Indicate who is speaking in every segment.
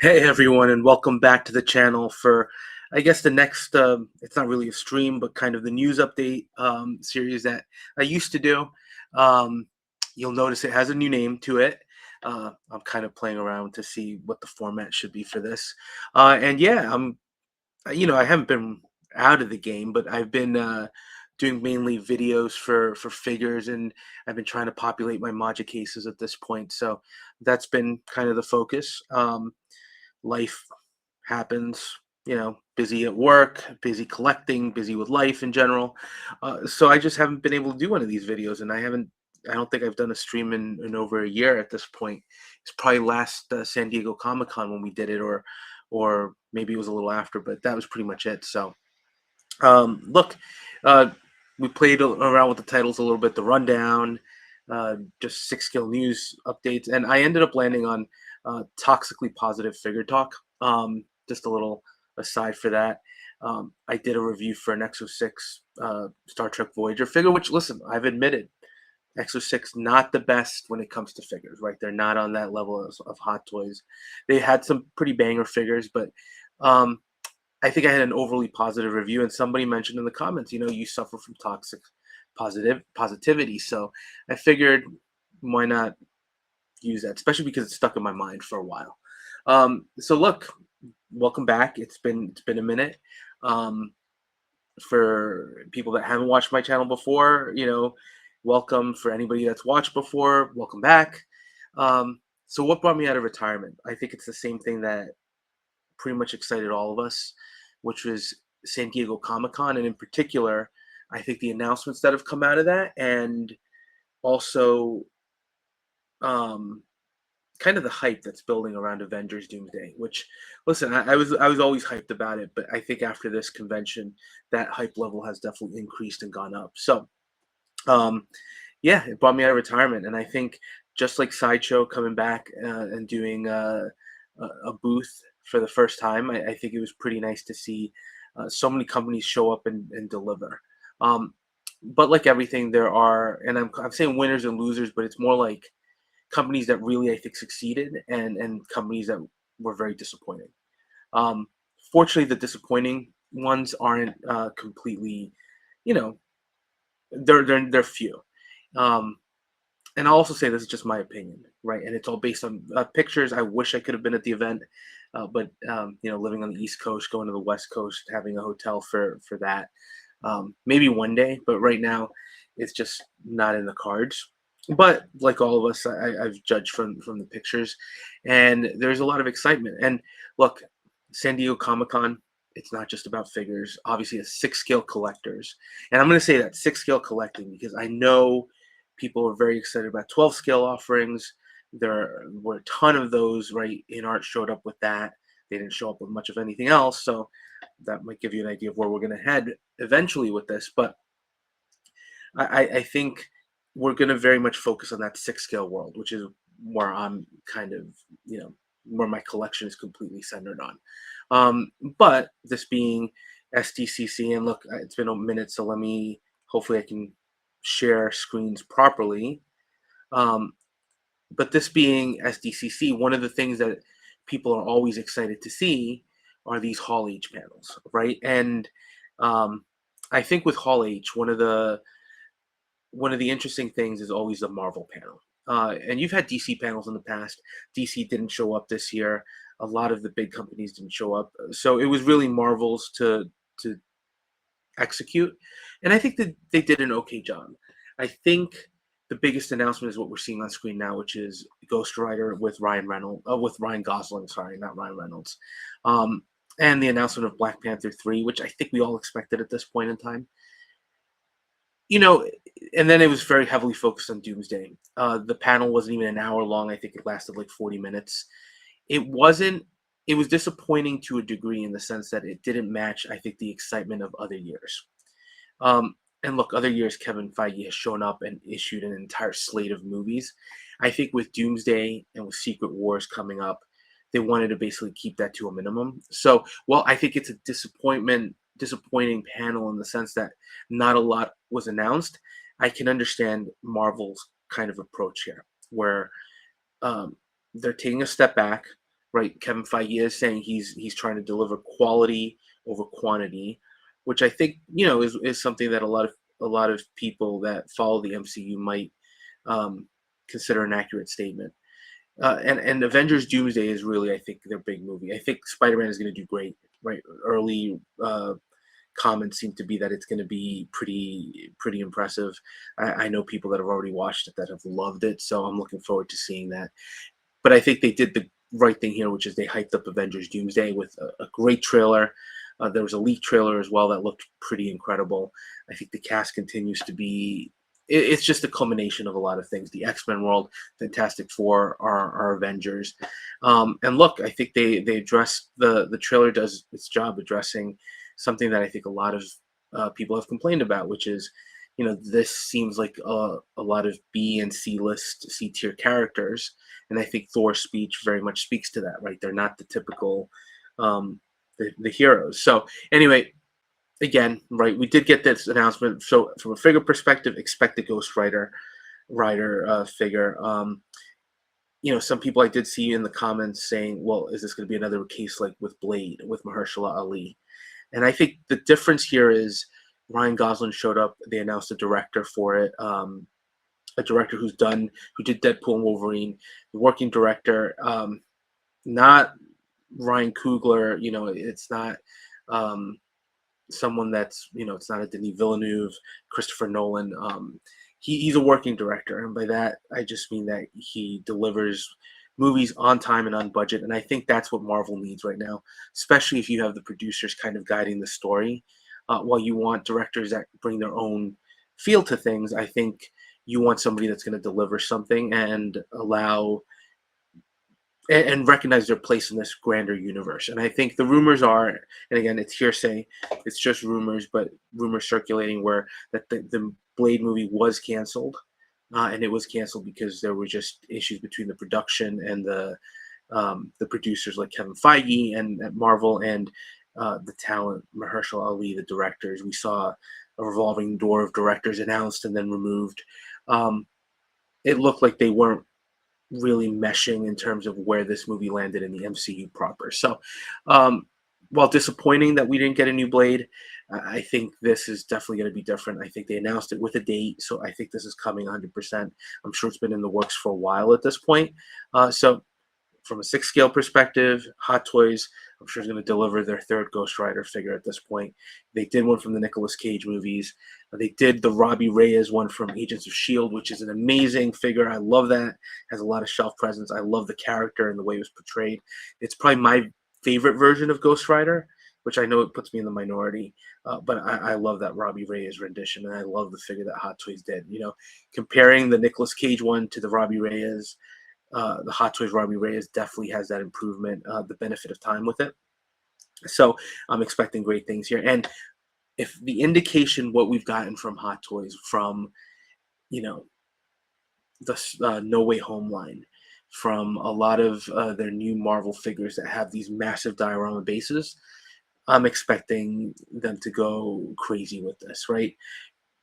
Speaker 1: Hey everyone, and welcome back to the channel for, I guess, the next. It's not really a stream, but kind of the news update series that I used to do. Um, you'll notice it has a new name to it. I'm kind of playing around to see what the format should be for this. And yeah, I haven't been out of the game, but I've been doing mainly videos for figures, and I've been trying to populate my Maja cases at this point. So that's been kind of the focus. Life happens, busy at work, busy collecting, busy with life in general. So I just haven't been able to do one of these videos, and I don't think I've done a stream in over a year at this point. It's probably last San Diego Comic Con when we did it, or maybe it was a little after, but that was pretty much it. So look, uh, we played around with the titles a little bit, the rundown, just six skill news updates, and I ended up landing on toxically positive figure talk. Just a little aside for that. I did a review for an Exo 6 Star Trek Voyager figure, which, listen, I've admitted, Exo 6 not the best when it comes to figures, right? They're not on that level of Hot Toys. They had some pretty banger figures, but um, I think I had an overly positive review, and somebody mentioned in the comments, you suffer from toxic positivity. So I figured, why not use that, especially because it's stuck in my mind for a while. So look, welcome back. It's been a minute. Um, for people that haven't watched my channel before, welcome. For anybody that's watched before, welcome back. So what brought me out of retirement? I think it's the same thing that pretty much excited all of us, which was San Diego Comic Con, and in particular, I think the announcements that have come out of that, and also um, kind of the hype that's building around Avengers Doomsday. Which, listen, I was always hyped about it, but I think after this convention, that hype level has definitely increased and gone up. So, um, yeah, it brought me out of retirement, and I think just like Sideshow coming back and doing a booth for the first time, I think it was pretty nice to see so many companies show up and deliver. Um, but like everything, there are, and I'm saying winners and losers, but it's more like companies that really I think succeeded and companies that were very disappointing. Um, Fortunately, the disappointing ones aren't completely, you know, they're few. Um, and I'll also say this is just my opinion, right? And it's all based on pictures. I wish I could have been at the event, but living on the East Coast, going to the West Coast, having a hotel for that, maybe one day. But right now, it's just not in the cards. But like all of us, I've judged from the pictures, and there's a lot of excitement. And look, San Diego Comic Con. It's not just about figures. Obviously, it's six scale collectors, and I'm going to say that six scale collecting because I know people are very excited about 12 scale offerings. There were a ton of those, right? InArt showed up with that. They didn't show up with much of anything else. So that might give you an idea of where we're going to head eventually with this. But I think we're going to very much focus on that six scale world, which is where I'm kind of, where my collection is completely centered on. But this being SDCC, and look, it's been a minute, so hopefully I can share screens properly. Um, but this being SDCC, one of the things that people are always excited to see are these Hall H panels, right? And um, I think with Hall H, one of the interesting things is always the Marvel panel. And you've had DC panels in the past. DC didn't show up this year. A lot of the big companies didn't show up, so it was really Marvel's to execute. And I think that they did an okay job. I think the biggest announcement is what we're seeing on screen now, which is Ghost Rider with with Ryan Gosling. Sorry, not Ryan Reynolds. Um, and the announcement of Black Panther 3, which I think we all expected at this point in time. You know, and then it was very heavily focused on Doomsday. The panel wasn't even an hour long. I think it lasted like 40 minutes. It wasn't. It was disappointing to a degree in the sense that it didn't match, I think, the excitement of other years. And look, other years Kevin Feige has shown up and issued an entire slate of movies. I think with Doomsday and with Secret Wars coming up, they wanted to basically keep that to a minimum. So, well, I think it's a disappointing panel in the sense that not a lot was announced. I can understand Marvel's kind of approach here, where um, they're taking a step back. right? Kevin Feige is saying he's trying to deliver quality over quantity, which I think is something that a lot of people that follow the MCU might um, consider an accurate statement. And Avengers Doomsday is really, I think, their big movie. I think Spider-Man is going to do great. Right, early comments seem to be that it's going to be pretty impressive. I know people that have already watched it that have loved it, so I'm looking forward to seeing that. But I think they did the right thing here, which is they hyped up Avengers Doomsday with a great trailer. There was a leak trailer as well that looked pretty incredible. I think the cast continues to be. It's just a culmination of a lot of things. The X-Men world, Fantastic Four, our Avengers, and look, I think they address the trailer does its job addressing something that I think a lot of people have complained about, which is, this seems like a lot of B and C list, C tier characters, and I think Thor's speech very much speaks to that. Right, they're not the typical the heroes. So anyway, again, right, we did get this announcement. So from a figure perspective, expect the Ghost Rider figure. Some people I did see in the comments saying, "Well, is this going to be another case like with Blade with Mahershala Ali?" And I think the difference here is Ryan Gosling showed up. They announced a director for it, a director who did Deadpool and Wolverine, the working director, not Ryan Coogler. It's not someone that's it's not a Denis Villeneuve, Christopher Nolan. He's a working director, and by that I just mean that he delivers movies on time and on budget. And I think that's what Marvel needs right now, especially if you have the producers kind of guiding the story. While you want directors that bring their own feel to things, I think you want somebody that's going to deliver something and allow and recognize their place in this grander universe. And I think the rumors are, and again, it's hearsay, it's just rumors, but rumors circulating where that the Blade movie was canceled, and it was canceled because there were just issues between the production and the producers like Kevin Feige and at Marvel and the talent Mahershala Ali, the directors. We saw a revolving door of directors announced and then removed. Um, it looked like they weren't really meshing in terms of where this movie landed in the MCU proper. So, um, while disappointing that we didn't get a new Blade, I think this is definitely going to be different. I think they announced it with a date, so I think this is coming 100%. I'm sure it's been in the works for a while at this point. So, from a six scale perspective, Hot Toys, I'm sure is going to deliver their third Ghost Rider figure at this point. They did one from the Nicolas Cage movies. They did the Robbie Reyes one from Agents of Shield, which is an amazing figure. I love that. Has a lot of shelf presence. I love the character and the way it was portrayed. It's probably my favorite version of Ghost Rider, which I know it puts me in the minority. But I love that Robbie Reyes rendition, and I love the figure that Hot Toys did. Comparing the Nicolas Cage one to the Robbie Reyes, the Hot Toys Robbie Reyes definitely has that improvement, the benefit of time with it. So I'm expecting great things here. And if the indication what we've gotten from Hot Toys, from you know the No Way Home line, from a lot of their new Marvel figures that have these massive diorama bases, I'm expecting them to go crazy with this. Right?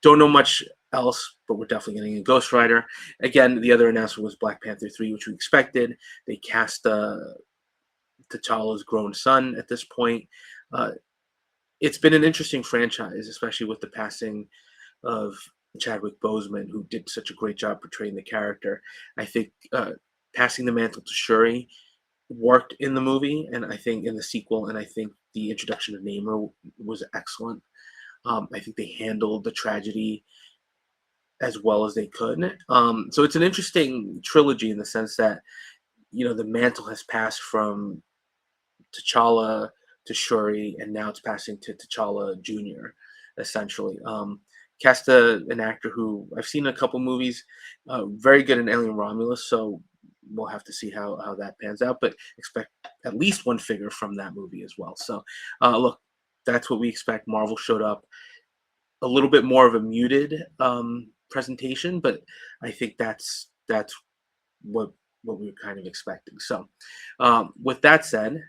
Speaker 1: Don't know much else, but we're definitely getting a Ghost Rider. Again, the other announcement was Black Panther 3, which we expected. They cast T'Challa's grown son at this point. Uh, it's been an interesting franchise, especially with the passing of Chadwick Boseman, who did such a great job portraying the character. I think passing the mantle to Shuri worked in the movie, and I think in the sequel, and I think the introduction of Namor was excellent. I think they handled the tragedy as well as they could. So it's an interesting trilogy in the sense that the mantle has passed from T'Challa to Shuri, and now it's passing to T'Challa Jr. Essentially. Cast an actor who I've seen in a couple movies, very good in Alien Romulus. So we'll have to see how that pans out, but expect at least one figure from that movie as well. So look, that's what we expect. Marvel showed up a little bit more of a muted presentation, but I think that's what we were kind of expecting. So, with that said,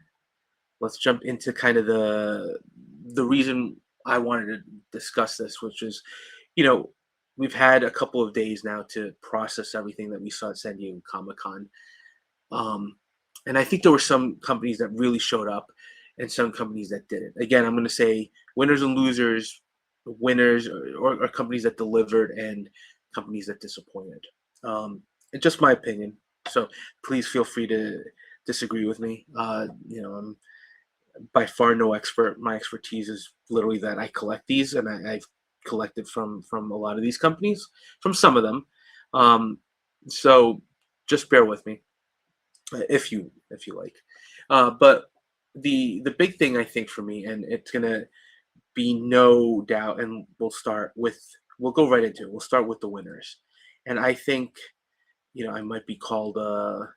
Speaker 1: let's jump into kind of the reason I wanted to discuss this, which is, you know, we've had a couple of days now to process everything that we saw at San Diego Comic Con. Um, And I think there were some companies that really showed up and some companies that didn't. Again, I'm going to say winners and losers, winners or companies that delivered and companies that disappointed. It's just my opinion. So please feel free to disagree with me. I'm by far no expert. My expertise is literally that I collect these, and I've collected from a lot of these companies, from some of them. Um, so just bear with me if you like. But the big thing I think for me, and it's gonna be no doubt, and we'll go right into it. We'll start with the winners, and I think I might be called a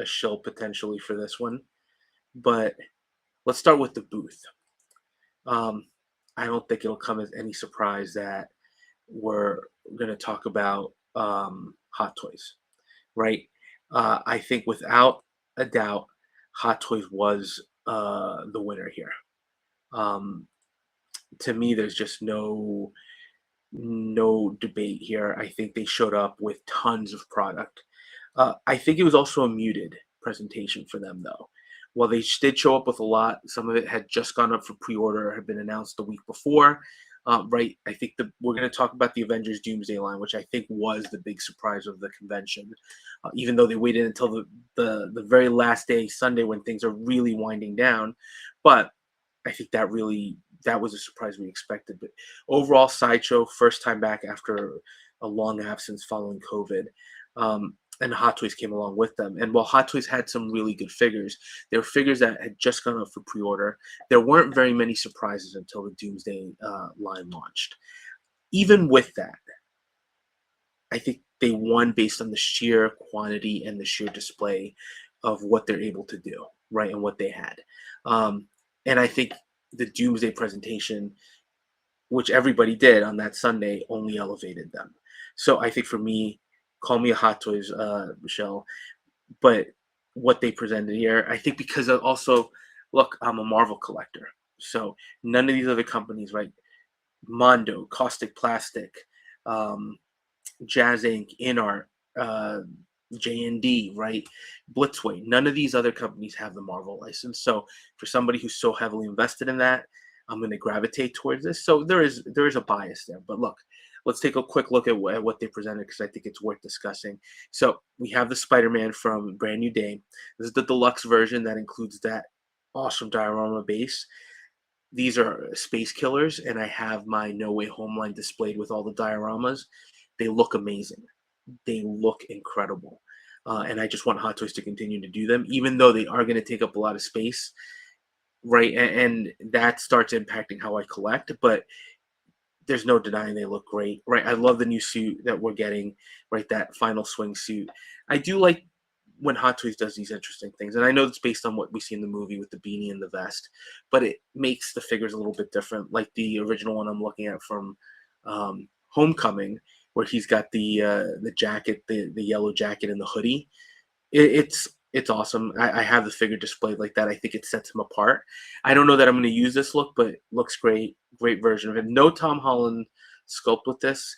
Speaker 1: shill potentially for this one, but let's start with the booth. Um, I don't think it'll come as any surprise that we're going to talk about Hot Toys, right? I think without a doubt, Hot Toys was the winner here. Um, to me, there's just no debate here. I think they showed up with tons of product. I think it was also a muted presentation for them, though. While they did show up with a lot, some of it had just gone up for pre-order, had been announced the week before. Right, I think we're going to talk about the Avengers Doomsday line, which I think was the big surprise of the convention. Even though they waited until the very last day, Sunday, when things are really winding down, but I think that was a surprise we expected. But overall, Sideshow, first time back after a long absence following COVID. And Hot Toys came along with them. And while Hot Toys had some really good figures, there were figures that had just gone up for pre-order. There weren't very many surprises until the Doomsday line launched. Even with that, I think they won based on the sheer quantity and the sheer display of what they're able to do, right, and what they had. And I think the Doomsday presentation, which everybody did on that Sunday, only elevated them. So I think for me, call me a Hot Toys, Michelle, but what they presented here, I think because also, look, I'm a Marvel collector. So none of these other companies, right? Mondo, Caustic Plastic, um, Jazz Inc., InArt, uh, JND, right? Blitzway. None of these other companies have the Marvel license. So for somebody who's so heavily invested in that, I'm going to gravitate towards this. So there is a bias there. But look, let's take a quick look at what they presented because I think it's worth discussing. So we have the Spider-Man from Brand New Day. This is the deluxe version that includes that awesome diorama base. These are space killers, and I have my No Way Home line displayed with all the dioramas. They look amazing. They look incredible. And I just want Hot Toys to continue to do them, even though they are going to take up a lot of space, right? And that starts impacting how I collect. But there's no denying they look great, right? I love the new suit that we're getting, right? That final swing suit. I do like when Hot Toys does these interesting things, and I know it's based on what we see in the movie with the beanie and the vest, but it makes the figures a little bit different. Like the original one I'm looking at from Homecoming, where he's got the jacket, the yellow jacket and the hoodie. It's awesome. I have the figure displayed like that. I think it sets him apart. I don't know that I'm going to use this look, but it looks great. Great version of it. No Tom Holland sculpt with this.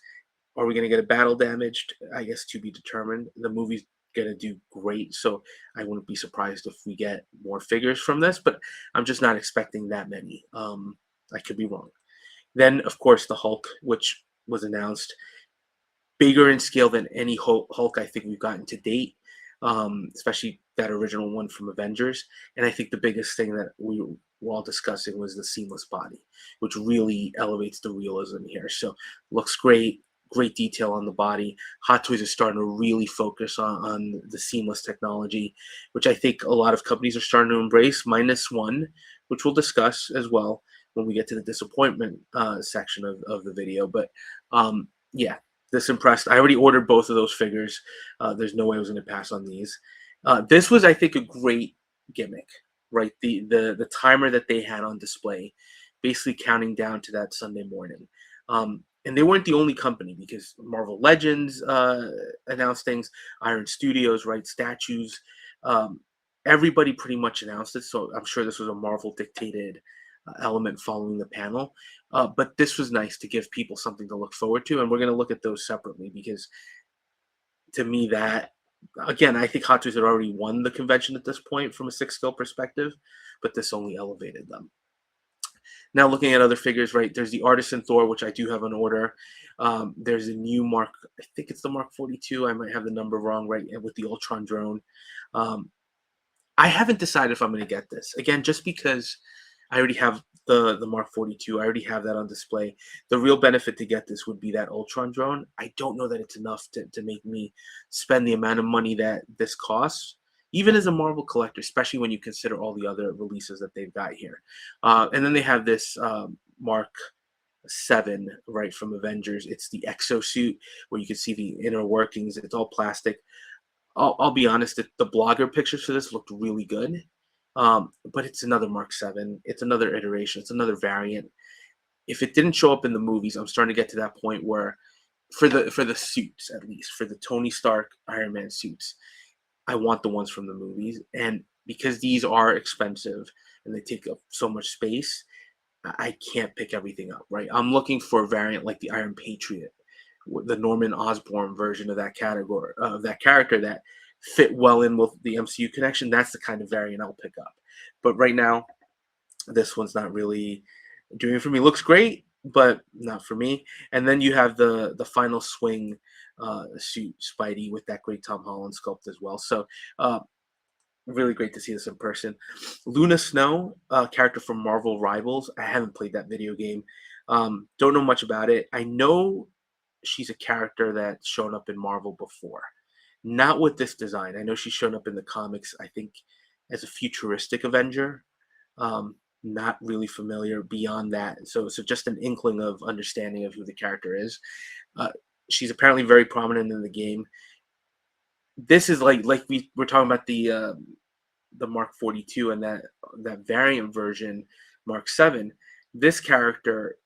Speaker 1: Are we going to get a battle damaged? I guess to be determined. The movie's going to do great, so I wouldn't be surprised if we get more figures from this, but I'm just not expecting that many. I could be wrong. Then, of course, the Hulk, which was announced, bigger in scale than any Hulk I think we've gotten to date, especially that original one from Avengers. And I think the biggest thing that we were all discussing was the seamless body, which really elevates the realism here. So looks great, great detail on the body. Hot Toys is starting to really focus on the seamless technology, which I think a lot of companies are starting to embrace, minus one, which we'll discuss as well when we get to the disappointment section of the video. But yeah, this impressed. I already ordered both of those figures. There's no way I was going to pass on these. This was, I think, a great gimmick, right? The timer that they had on display, basically counting down to that Sunday morning. And they weren't the only company because Marvel Legends announced things, Iron Studios, right? Statues. Everybody pretty much announced it. So I'm sure this was a Marvel dictated element following the panel. But this was nice to give people something to look forward to. And we're going to look at those separately because to me, that Again, I think Hot Toys had already won the convention at this point from a six scale perspective, but this only elevated them. Now looking at other figures, right? There's the Artisan Thor, which I do have on order. There's a new Mark, I think it's the Mark 42. I might have the number wrong, right? And with the Ultron drone. Um, I haven't decided if I'm going to get this again, just because I already have the Mark 42. I already have that on display. The real benefit to get this would be that Ultron drone. I don't know that it's enough to make me spend the amount of money that this costs, even as a Marvel collector, especially when you consider all the other releases that they've got here. And then they have this Mark 7, right, from Avengers. It's the exosuit where you can see the inner workings. It's all plastic. I'll be honest, the blogger pictures for this looked really good. But it's another Mark 7. It's another iteration. It's another variant. If it didn't show up in the movies, I'm starting to get to that point where for the suits, at least for the Tony Stark Iron Man suits, I want the ones from the movies. And because these are expensive and they take up so much space, I can't pick everything up, right? I'm looking for a variant like the Iron Patriot, the Norman Osborn version of that category of that character that fit well in with the MCU connection. That's the kind of variant I'll pick up. But right now, this one's not really doing it for me. Looks great, but not for me. And then you have the final swing suit Spidey with that great Tom Holland sculpt as well. So really great to see this in person. Luna Snow, character from Marvel Rivals. I haven't played that video game. Don't know much about it. I know she's a character that's shown up in Marvel before. Not with this design. I know she's shown up in the comics, I think, as a futuristic Avenger. Not really familiar beyond that. So just an inkling of understanding of who the character is. Uh, she's apparently very prominent in the game. This is like we're talking about the Mark 42 and that variant version Mark 7. This character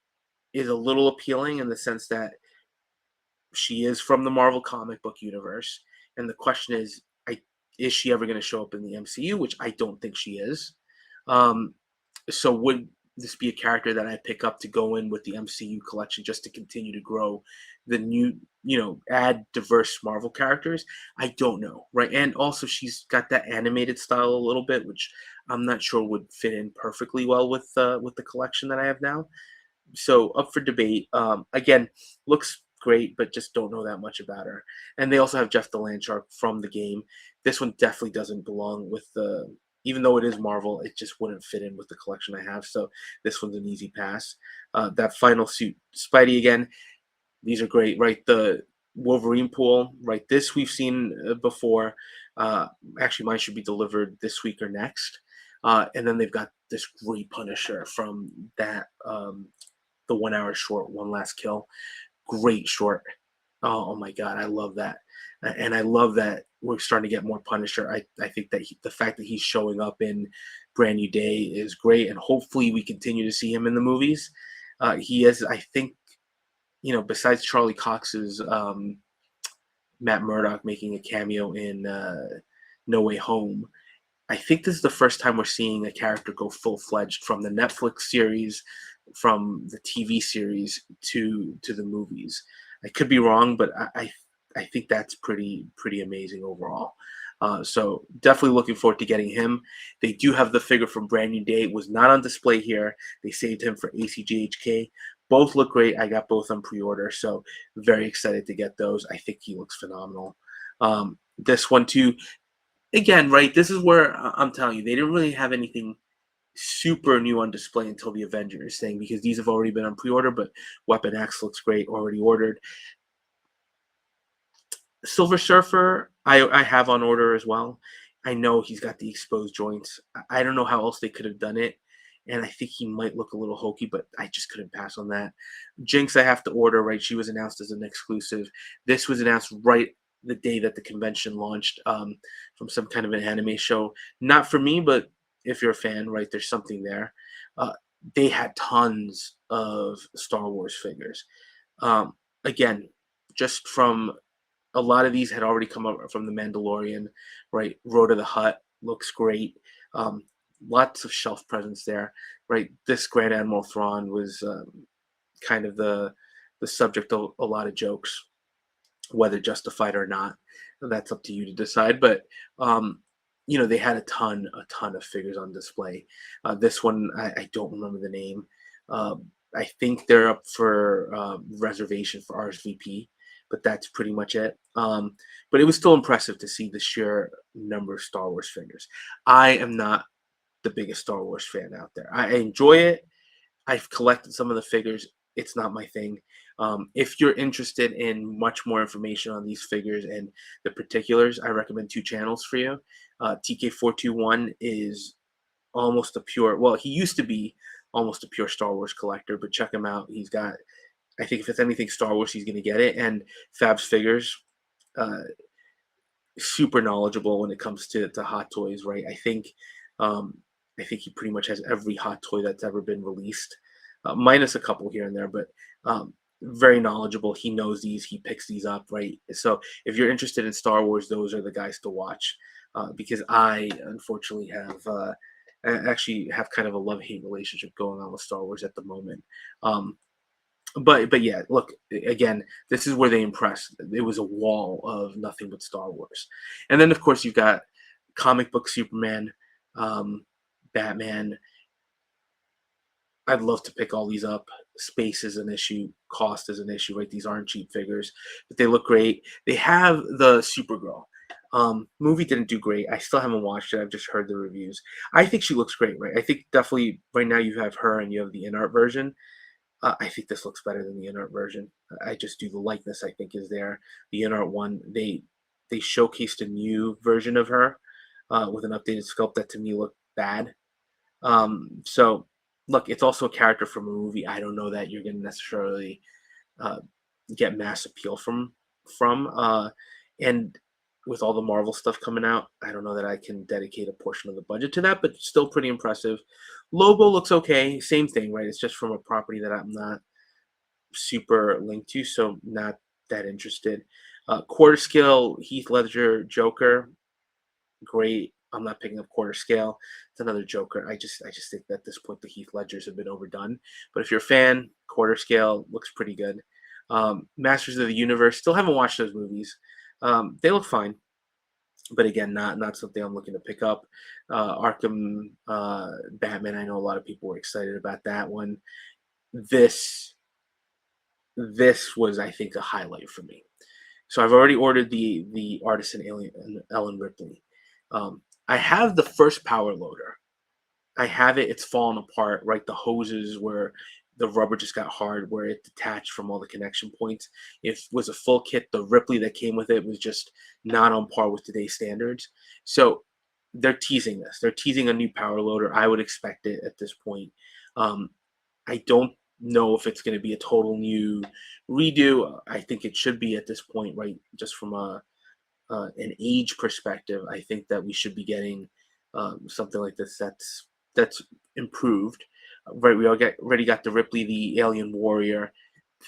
Speaker 1: is a little appealing in the sense that she is from the Marvel comic book universe, and the question is she ever going to show up in the MCU? Which I don't think she is. Um, so would this be a character that I pick up to go in with the MCU collection just to continue to grow the new, add diverse Marvel characters? I don't know, right? And also she's got that animated style a little bit, which I'm not sure would fit in perfectly well with the collection that I have now. So up for debate. Again, looks great, but just don't know that much about her. And they also have Jeff the Landshark from the game. This one definitely doesn't belong with the. Even though it is Marvel, it just wouldn't fit in with the collection I have. So this one's an easy pass. That final suit, Spidey again. These are great, right? The Wolverine pool, right? This we've seen before. Actually, mine should be delivered this week or next. And then they've got this great Punisher from that the 1 hour short, One Last Kill. Great short. Oh my God, I love that. And I love that we're starting to get more Punisher. I think that the fact that he's showing up in Brand New Day is great. And hopefully we continue to see him in the movies. He is, I think, besides Charlie Cox's Matt Murdock making a cameo in No Way Home, I think this is the first time we're seeing a character go full fledged from the Netflix series, from the TV series to the movies. I could be wrong, but I think that's pretty amazing overall. So definitely looking forward to getting him. They do have the figure from Brand New Day. It was not on display here. They saved him for ACGHK. Both look great. I got both on pre-order, so very excited to get those. I think he looks phenomenal. This one too, again, right? This is where I'm telling you, they didn't really have anything super new on display until the Avengers thing, because these have already been on pre-order. But Weapon X looks great, already ordered. Silver Surfer, I have on order as well. I know he's got the exposed joints. I don't know how else they could have done it, and I think he might look a little hokey, but I just couldn't pass on that. Jinx, I have to order, right? She was announced as an exclusive. This was announced right the day that the convention launched, from some kind of an anime show. Not for me, but if you're a fan, right, there's something there. Uh, they had tons of Star Wars figures. Again, just from a lot of these had already come up from The Mandalorian, right? Road of the Hutt looks great. Um, Lots of shelf presence there, right? This Grand Admiral Thrawn was kind of the subject of a lot of jokes, whether justified or not. That's up to you to decide. But um, they had a ton of figures on display. This one, I don't remember the name. I think they're up for reservation for RSVP, but that's pretty much it. But it was still impressive to see the sheer number of Star Wars figures. I am not the biggest Star Wars fan out there. I enjoy it. I've collected some of the figures. It's not my thing. If you're interested in much more information on these figures and the particulars, I recommend two channels for you. TK421 is almost a pure, well, he used to be almost a pure Star Wars collector, but check him out. He's got, I think if it's anything Star Wars, he's going to get it. And Fab's Figures, uh, super knowledgeable when it comes to hot toys, right? Um, I think he pretty much has every hot toy that's ever been released, minus a couple here and there, but very knowledgeable. He knows these, he picks these up, right? So if you're interested in Star Wars, those are the guys to watch, because I unfortunately actually have kind of a love hate relationship going on with Star Wars at the moment. Um, but yeah, look, again, this is where they impress. It was a wall of nothing but Star Wars, and then of course you've got comic book Superman, um, Batman. I'd love to pick all these up. Space is an issue, cost is an issue, right? These aren't cheap figures, but they look great. They have the Supergirl. Movie didn't do great. I still haven't watched it. I've just heard the reviews. I think she looks great, right? I think definitely right now you have her and you have the in art version. I think this looks better than the in art version. I just do the likeness. I think is there. The in art one, they showcased a new version of her with an updated sculpt that to me looked bad. So look, it's also a character from a movie. I don't know that you're going to necessarily uh, get mass appeal from. And with all the Marvel stuff coming out, I don't know that I can dedicate a portion of the budget to that, but still pretty impressive. Lobo looks okay. Same thing, right? It's just from a property that I'm not super linked to, so not that interested. Quarter scale Heath Ledger Joker, great. I'm not picking up quarter scale. It's another Joker. I just think that at this point the Heath Ledgers have been overdone. But if you're a fan, quarter scale looks pretty good. Masters of the Universe, still haven't watched those movies. They look fine, but again, not something I'm looking to pick up. Arkham Batman. I know a lot of people were excited about that one. This this was, I think, a highlight for me. So I've already ordered the Artisan Alien Ellen Ripley. I have the first power loader. I have it. It's fallen apart. Right, the hoses where the rubber just got hard, where it detached from all the connection points. It was a full kit. The Ripley that came with it was just not on par with today's standards. So they're teasing this. They're teasing a new power loader. I would expect it at this point. Um, I don't know if it's going to be a total new redo. I think it should be at this point, right? Just from an age perspective, I think that we should be getting something like this that's improved. Right, already got the Ripley, the Alien Warrior.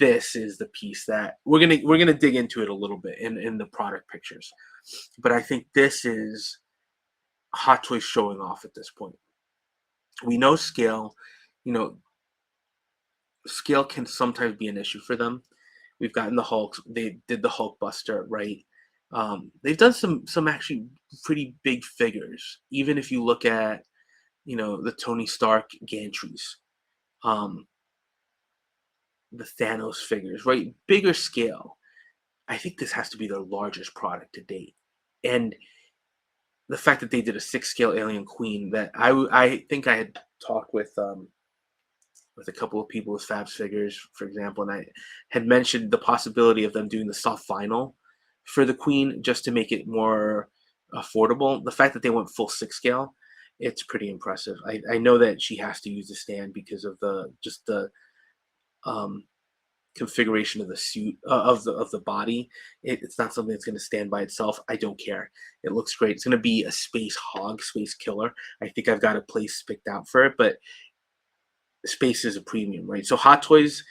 Speaker 1: This is the piece that we're gonna dig into it a little bit in the product pictures, but I think this is Hot Toys showing off at this point. We know scale, you know, scale can sometimes be an issue for them. We've gotten the Hulk. They did the Hulk Buster, right? They've done some actually pretty big figures. Even if you look at the Tony Stark gantries, um, the Thanos figures, right? Bigger scale. I think this has to be their largest product to date, and the fact that they did a 6 scale Alien Queen that I think I had talked with a couple of people with Fab's Figures, for example, and I had mentioned the possibility of them doing the soft vinyl for the Queen just to make it more affordable. The fact that they went full 6 scale, it's pretty impressive. I know that she has to use the stand because of the um, configuration of the suit of the body. It's not something that's going to stand by itself. I don't care. It looks great. It's going to be a space hog, space killer. I think I've got a place picked out for it, but space is a premium, right? So Hot Toys,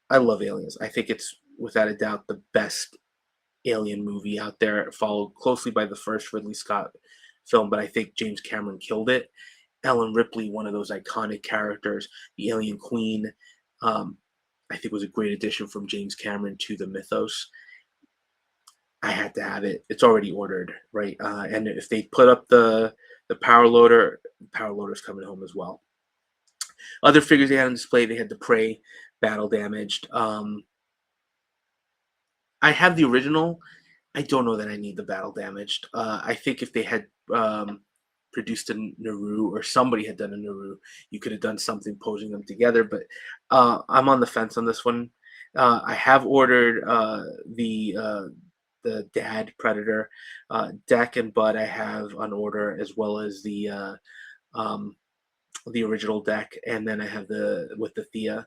Speaker 1: I love Aliens. I think it's without a doubt the best Alien movie out there, followed closely by the first Ridley Scott film, but I think James Cameron killed it. Ellen Ripley, one of those iconic characters, the Alien Queen, um, I think was a great addition from James Cameron to the mythos. I had to have it. It's already ordered, right? And if they put up the power loader's coming home as well. Other figures they had on display, they had the Prey battle damaged. I have the original. I don't know that I need the battle damaged. I think if they had produced a Naru or somebody had done a Naru, you could have done something posing them together. But I'm on the fence on this one. I have ordered the Dad Predator, Deck and Bud. I have on order as well as um, the original deck, and then I have the with the Thea,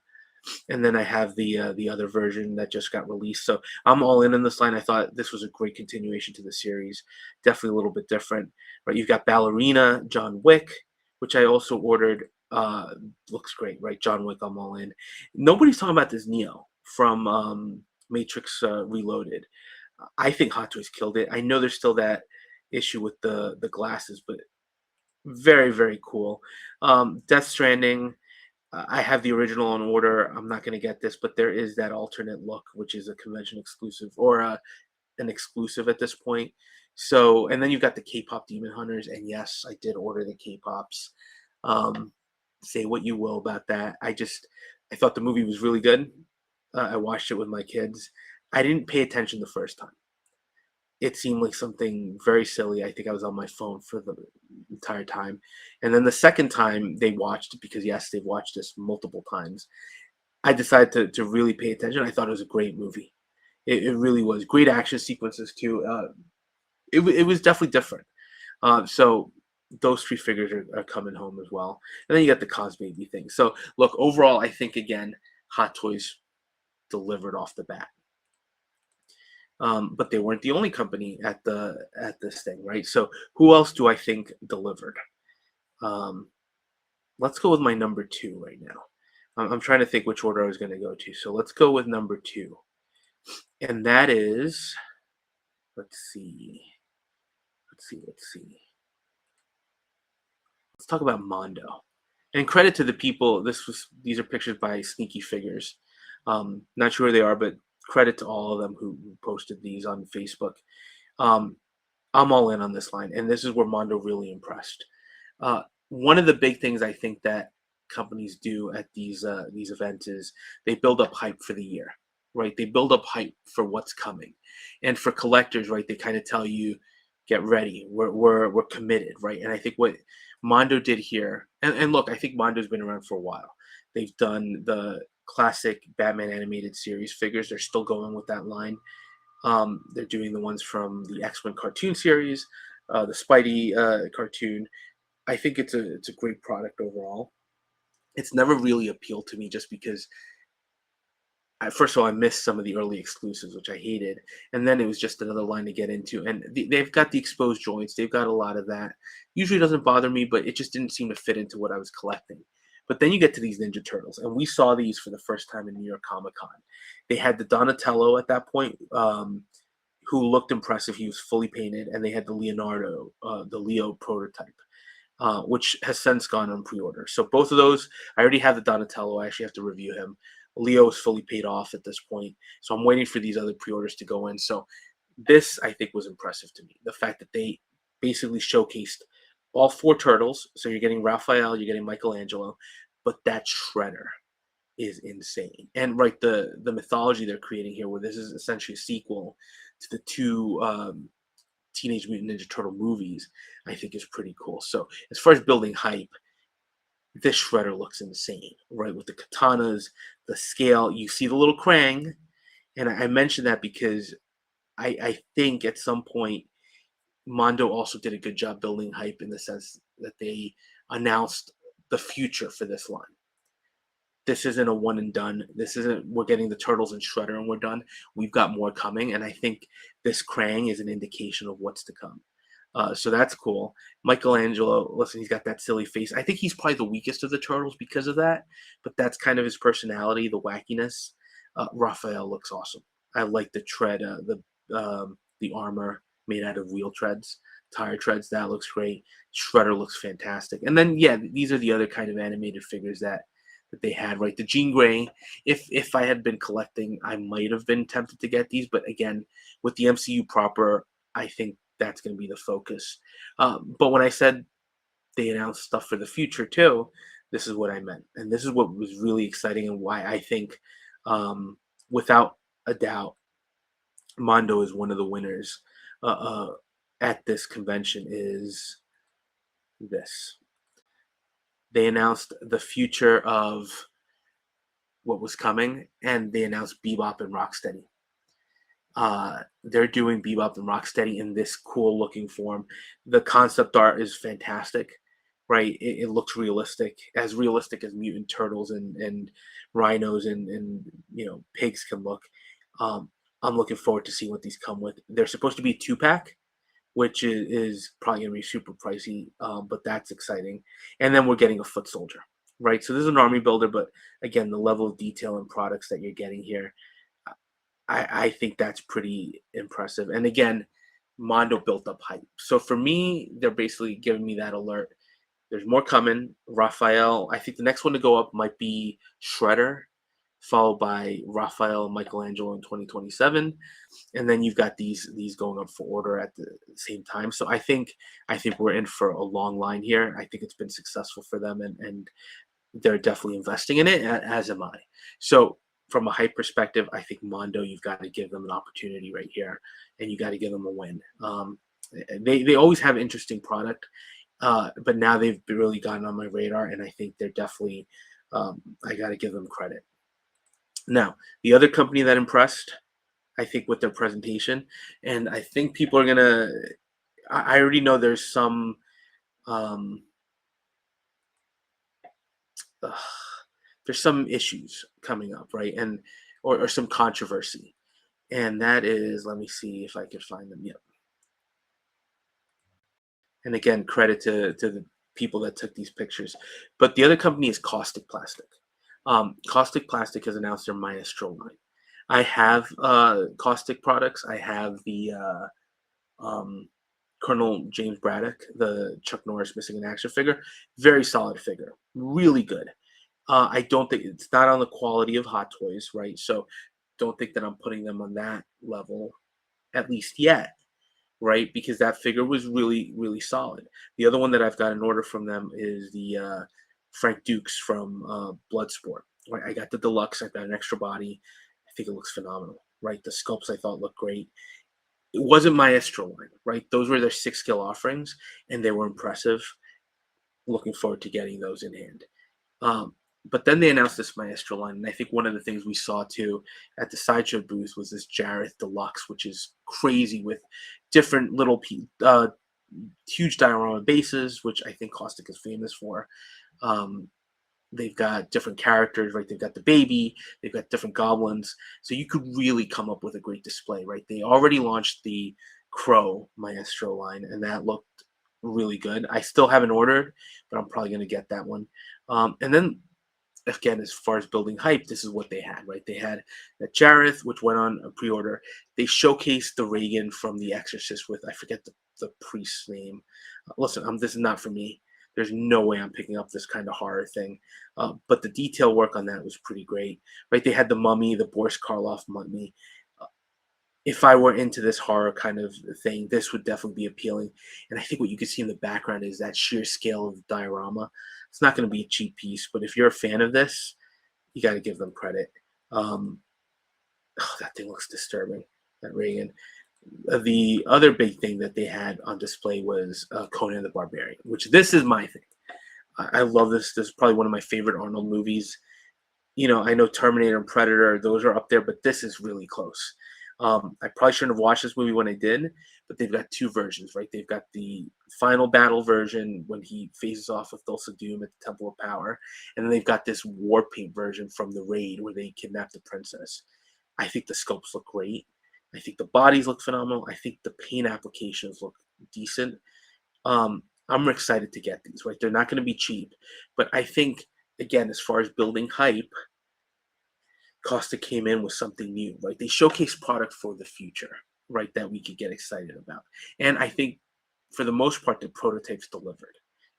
Speaker 1: and then I have the other version that just got released. So I'm all in this line. I thought this was a great continuation to the series. Definitely a little bit different, right? You've got Ballerina, John Wick, which I also ordered. Looks great, right? John Wick, I'm all in. Nobody's talking about this Neo from Matrix Reloaded. I think Hot Toys killed it. I know there's still that issue with the glasses, but very very cool. Death Stranding. I have the original on order. I'm not going to get this, but there is that alternate look, which is a convention exclusive or an exclusive at this point. So, and then you've got the K-pop Demon Hunters, and yes, I did order the K-pops. Um, say what you will about that. I thought the movie was really good. I watched it with my kids. I didn't pay attention the first time. It seemed like something very silly. I think I was on my phone for the entire time. And then the second time they watched, because yes, they've watched this multiple times, I decided to really pay attention. I thought it was a great movie. It really was. Great action sequences too. It was definitely different. So those three figures are coming home as well. And then you got the Cos Baby thing. So look, overall, I think again, Hot Toys delivered off the bat. But they weren't the only company at this thing, right? So who else do I think delivered? Um, let's go with my number two right now. I'm trying to think which order I was going to go to. So let's go with number two, and that is, let's see, let's see. Let's talk about Mondo. And credit to the people. These are pictures by Sneaky Figures. Not sure where they are, but credit to all of them who posted these on Facebook. Um, I'm all in on this line, and this is where Mondo really impressed. One of the big things I think that companies do at these events is they build up hype for the year, right? They build up hype for what's coming, and for collectors, right? They kind of tell you, get ready, we're committed, right? And I think what Mondo did here, and look, I think Mondo's been around for a while. They've done the classic Batman animated series figures. They're still going with that line. They're doing the ones from the X-Men cartoon series, the Spidey cartoon. I think it's a great product overall. It's never really appealed to me just because first of all I missed some of the early exclusives, which I hated, and then it was just another line to get into. And they've got the exposed joints. They've got a lot of that. Usually doesn't bother me, but it just didn't seem to fit into what I was collecting. But then you get to these Ninja Turtles, and we saw these for the first time in New York Comic Con. They had the Donatello at that point, who looked impressive. He was fully painted, and they had the Leonardo, the Leo prototype, which has since gone on pre-order. So both of those, I already have the Donatello. I actually have to review him. Leo is fully paid off at this point, so I'm waiting for these other pre-orders to go in. So this, I think, was impressive to me. The fact that they basically showcased all four turtles. So you're getting Raphael, you're getting Michelangelo, but that Shredder is insane. And right, the mythology they're creating here, where this is essentially a sequel to the two Teenage Mutant Ninja Turtle movies, I think is pretty cool. So as far as building hype, this Shredder looks insane, right? With the katanas, the scale. You see the little Krang, and I mentioned that because I think at some point Mondo also did a good job building hype in the sense that they announced the future for this line. This isn't a one and done. This isn't we're getting the Turtles and Shredder and we're done. We've got more coming, and I think this Krang is an indication of what's to come. So that's cool. Michelangelo, listen, he's got that silly face. I think he's probably the weakest of the Turtles because of that, but that's kind of his personality, the wackiness. Raphael looks awesome. I like the tread, the armor made out of wheel treads, tire treads. That looks great. Shredder looks fantastic. And then yeah, these are the other kind of animated figures that that they had, right? The Jean Grey, if I had been collecting, I might have been tempted to get these, but again, with the MCU proper, I think that's going to be the focus. But when I said they announced stuff for the future too, this is what I meant, and this is what was really exciting and why I think, um, without a doubt, Mondo is one of the winners at this convention. Is this? They announced the future of what was coming, and they announced Bebop and Rocksteady. They're doing Bebop and Rocksteady in this cool looking form. The concept art is fantastic, right? It looks realistic as mutant turtles and rhinos and pigs can look. Um, I'm looking forward to seeing what these come with. They're supposed to be a 2-pack, which is probably going to be super pricey, but that's exciting. And then we're getting a foot soldier, right? So this is an army builder, but again, the level of detail and products that you're getting here, I think that's pretty impressive. And again, Mondo built up hype. So for me, they're basically giving me that alert. There's more coming. Raphael, I think the next one to go up might be Shredder, followed by Raphael and Michelangelo in 2027, and then you've got these going up for order at the same time. So I think we're in for a long line here. I think it's been successful for them, and they're definitely investing in it, as am I. So from a hype perspective, I think Mondo, you've got to give them an opportunity right here, and you got to give them a win. They always have interesting product, but now they've really gotten on my radar, and I think they're definitely I got to give them credit. Now, the other company that impressed, I think, with their presentation, and I think people are gonna. I already know there's some. Um, ugh, there's some issues coming up, right? And or some controversy, and that is, let me see if I can find them. Yep. And again, credit to the people that took these pictures. But the other company is Caustic Plastic. Caustic Plastic has announced their Maestro line. I have Caustic products. I have the um, Colonel James Braddock, the Chuck Norris missing in action figure. Very solid figure, really good. I don't think it's not on the quality of Hot Toys, right? So don't think that I'm putting them on that level, at least yet, right? Because that figure was really, really solid. The other one that I've got an order from them is the Frank Dukes from Bloodsport. Right? I got the deluxe. I've got an extra body. I think it looks phenomenal, right? The sculpts I thought looked great. It wasn't Maestro line, right? Those were their 6 scale offerings, and they were impressive. Looking forward to getting those in hand. Um, but then they announced this Maestro line, and I think one of the things we saw too at the Sideshow booth was this Jareth Deluxe, which is crazy with different little huge diorama bases, which I think Caustic is famous for. Um, they've got different characters, right? They've got the baby, they've got different goblins, so you could really come up with a great display, right? They already launched the Crow Maestro line, and that looked really good. I still haven't ordered, but I'm probably going to get that one. And then again, as far as building hype, this is what they had, right? They had that Jareth, which went on a pre-order. They showcased the Reagan from The Exorcist with, I forget the priest's name. Listen, this is not for me. There's no way I'm picking up this kind of horror thing. But the detail work on that was pretty great, right? They had the mummy, the Boris Karloff mummy. If I were into this horror kind of thing, this would definitely be appealing. And I think what you can see in the background is that sheer scale of the diorama. It's not going to be a cheap piece, but if you're a fan of this, you got to give them credit. Um, that thing looks disturbing, that Reagan. The other big thing that they had on display was Conan the Barbarian, which this is my thing. I love this. This is probably one of my favorite Arnold movies. I know Terminator and Predator, those are up there, but this is really close. I probably shouldn't have watched this movie when I did, but they've got two versions, right? They've got the final battle version when he faces off with Thulsa Doom at the Temple of Power, and then they've got this war paint version from the raid where they kidnap the princess. I think the sculpts look great. I think the bodies look phenomenal. I think the paint applications look decent. I'm excited to get these, right? They're not going to be cheap, but I think, again, as far as building hype, Costa came in with something new, right? They showcased product for the future, right? That we could get excited about. And I think for the most part, the prototypes delivered,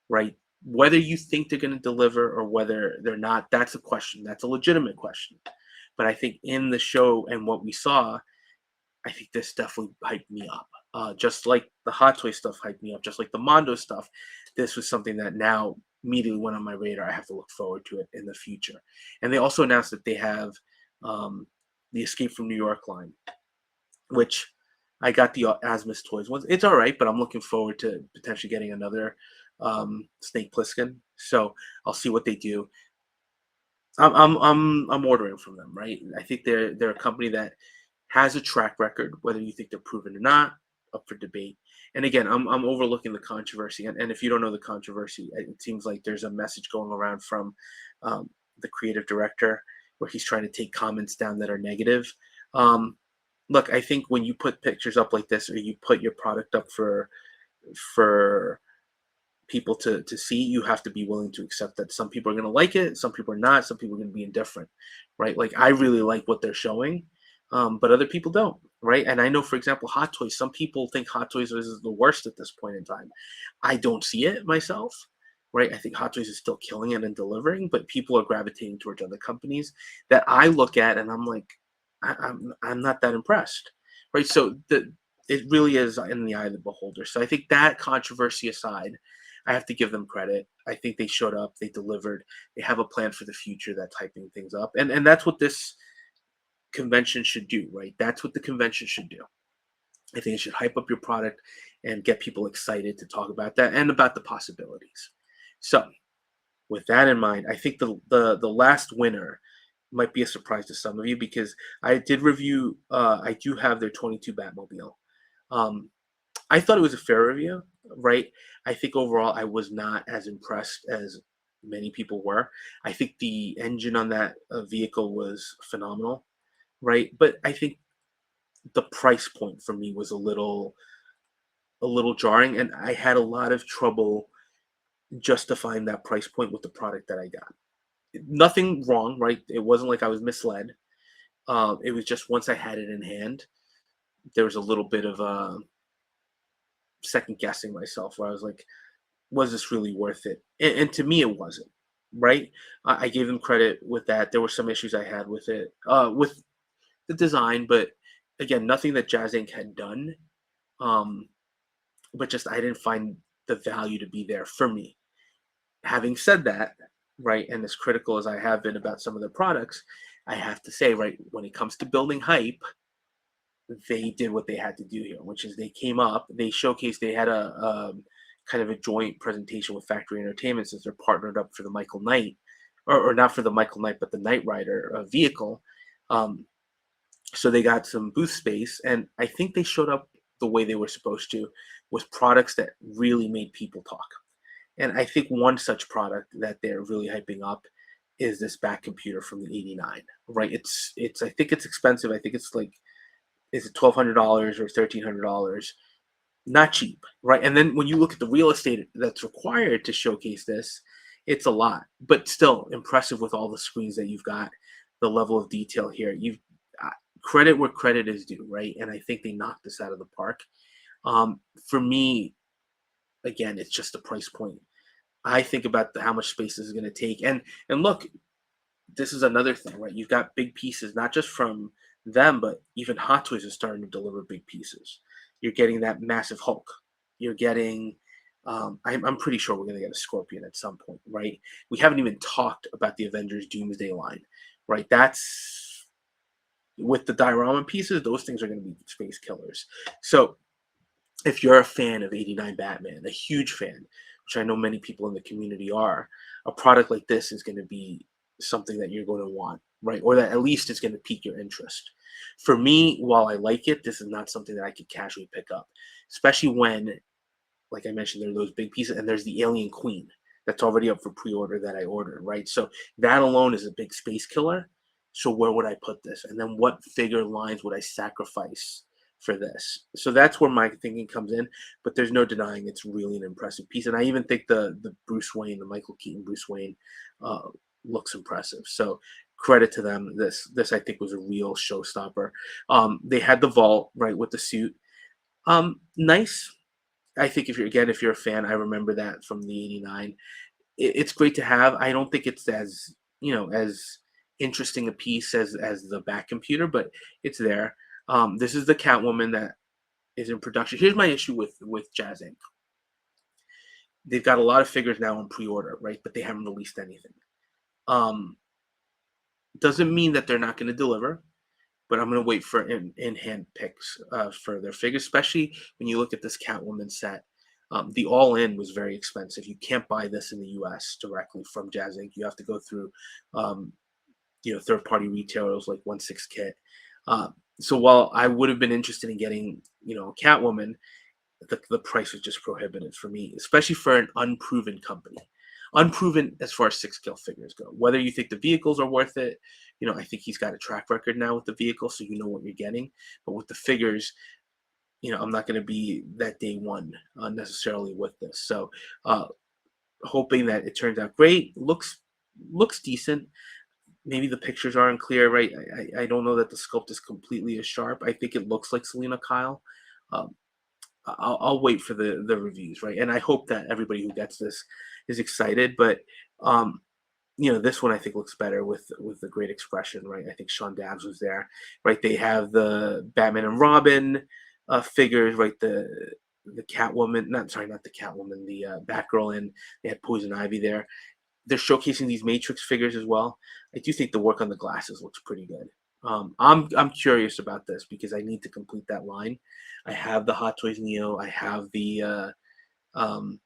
Speaker 1: right? Whether you think they're going to deliver or whether they're not, that's a question. That's a legitimate question. But I think in the show and what we saw, I think this definitely hyped me up. Just like the Hot Toy stuff hyped me up, just like the Mondo stuff, this was something that now immediately went on my radar. I have to look forward to it in the future. And they also announced that they have um, the Escape from New York line, which I got the Asmus Toys ones. It's all right, but I'm looking forward to potentially getting another Snake Plissken. So I'll see what they do. I'm ordering from them, right? I think they're a company that has a track record, whether you think they're proven or not, up for debate. And again, I'm overlooking the controversy. And if you don't know the controversy, it seems like there's a message going around from the creative director where he's trying to take comments down that are negative. Um, Look, I think when you put pictures up like this, or you put your product up for people to see, you have to be willing to accept that some people are going to like it, some people are not, some people are going to be indifferent, right? Like I really like what they're showing, but other people don't, right? And I know, for example, Hot Toys. Some people think Hot Toys is the worst at this point in time. I don't see it myself, right? I think Hot Toys is still killing it and delivering, but people are gravitating towards other companies that I look at and I'm like, I'm not that impressed, right? So it really is in the eye of the beholder. So I think that controversy aside, I have to give them credit. I think they showed up, they delivered, they have a plan for the future that's hyping things up, and that's what this convention should do, right? That's what the convention should do. I think it should hype up your product and get people excited to talk about that and about the possibilities. So, with that in mind, I think the last winner might be a surprise to some of you because I did review. I do have their 22 Batmobile. Um, I thought it was a fair review, right? I think overall I was not as impressed as many people were. I think the engine on that vehicle was phenomenal, right? But I think the price point for me was a little jarring, and I had a lot of trouble justifying that price point with the product that I got. Nothing wrong, right? It wasn't like I was misled. It was just once I had it in hand, there was a little bit of second guessing myself where I was like, was this really worth it? And to me, it wasn't. Right? I gave them credit with that. There were some issues I had with it, with the design, but again, nothing that Jazz Inc. had done. Um, but just I didn't find the value to be there for me. Having said that, right, and as critical as I have been about some of their products, I have to say, right, when it comes to building hype, they did what they had to do here, which is they came up, they showcased, they had a kind of a joint presentation with Factory Entertainment since they're partnered up for the Michael Knight, or not for the Michael Knight, but the Knight Rider vehicle. Um, so they got some booth space, and I think they showed up the way they were supposed to, with products that really made people talk. And I think one such product that they're really hyping up is this back computer from the '89. Right? It's I think it's expensive. I think it's like, is it $1,200 or $1,300? Not cheap, right? And then when you look at the real estate that's required to showcase this, it's a lot, but still impressive with all the screens that you've got, the level of detail here. You've uh, credit where credit is due, right? And I think they knocked this out of the park. For me, again, it's just the price point. I think about how much space this is going to take, and look, this is another thing, right? You've got big pieces, not just from them, but even Hot Toys is starting to deliver big pieces. You're getting that massive Hulk. You're getting, I'm pretty sure we're going to get a Scorpion at some point, right? We haven't even talked about the Avengers Doomsday line, right? That's with the diorama pieces, those things are going to be space killers. So if you're a fan of '89 Batman, a huge fan, which I know many people in the community are, a product like this is going to be something that you're going to want, right? Or that at least is going to pique your interest. For me, while I like it, this is not something that I could casually pick up, especially when, like I mentioned, there are those big pieces, and there's the Alien Queen that's already up for pre-order that I ordered, right? So that alone is a big space killer. So where would I put this? And then what figure lines would I sacrifice for this? So that's where my thinking comes in. But there's no denying it's really an impressive piece, and I even think the Bruce Wayne, the Michael Keaton Bruce Wayne, uh, looks impressive. So credit to them. This I think was a real showstopper. They had the vault right with the suit. Nice. I think if you're a fan, I remember that from the '89. it's great to have. I don't think it's as, as interesting a piece as the back computer, but it's there. This is the Catwoman that is in production. Here's my issue with Jazz Inc. They've got a lot of figures now on pre-order, right? But they haven't released anything. Um, doesn't mean that they're not going to deliver, but I'm going to wait for in-hand picks for their figures, especially when you look at this Catwoman set. The all-in was very expensive. You can't buy this in the U.S. directly from Jazz Inc. You have to go through, um, third-party retailers like 1/6 Kit. So while I would have been interested in getting, Catwoman, the price was just prohibitive for me, especially for an unproven company. Unproven as far as 6 scale figures go. Whether you think the vehicles are worth it, I think he's got a track record now with the vehicle, so you know what you're getting. But with the figures, I'm not going to be that day one necessarily with this. So, hoping that it turns out great. Looks decent. Maybe the pictures aren't clear, right? I don't know that the sculpt is completely as sharp. I think it looks like Selena Kyle. Um, I'll wait for the reviews, right? And I hope that everybody who gets this is excited. But um, this one I think looks better with the Great Expression, right? I think Sean Dabbs was there, right? They have the Batman and Robin figures, right? The Catwoman, not the Catwoman, the Batgirl, and they had Poison Ivy there. They're showcasing these Matrix figures as well. I do think the work on the glasses looks pretty good. I'm curious about this because I need to complete that line. I have the Hot Toys Neo. I have um,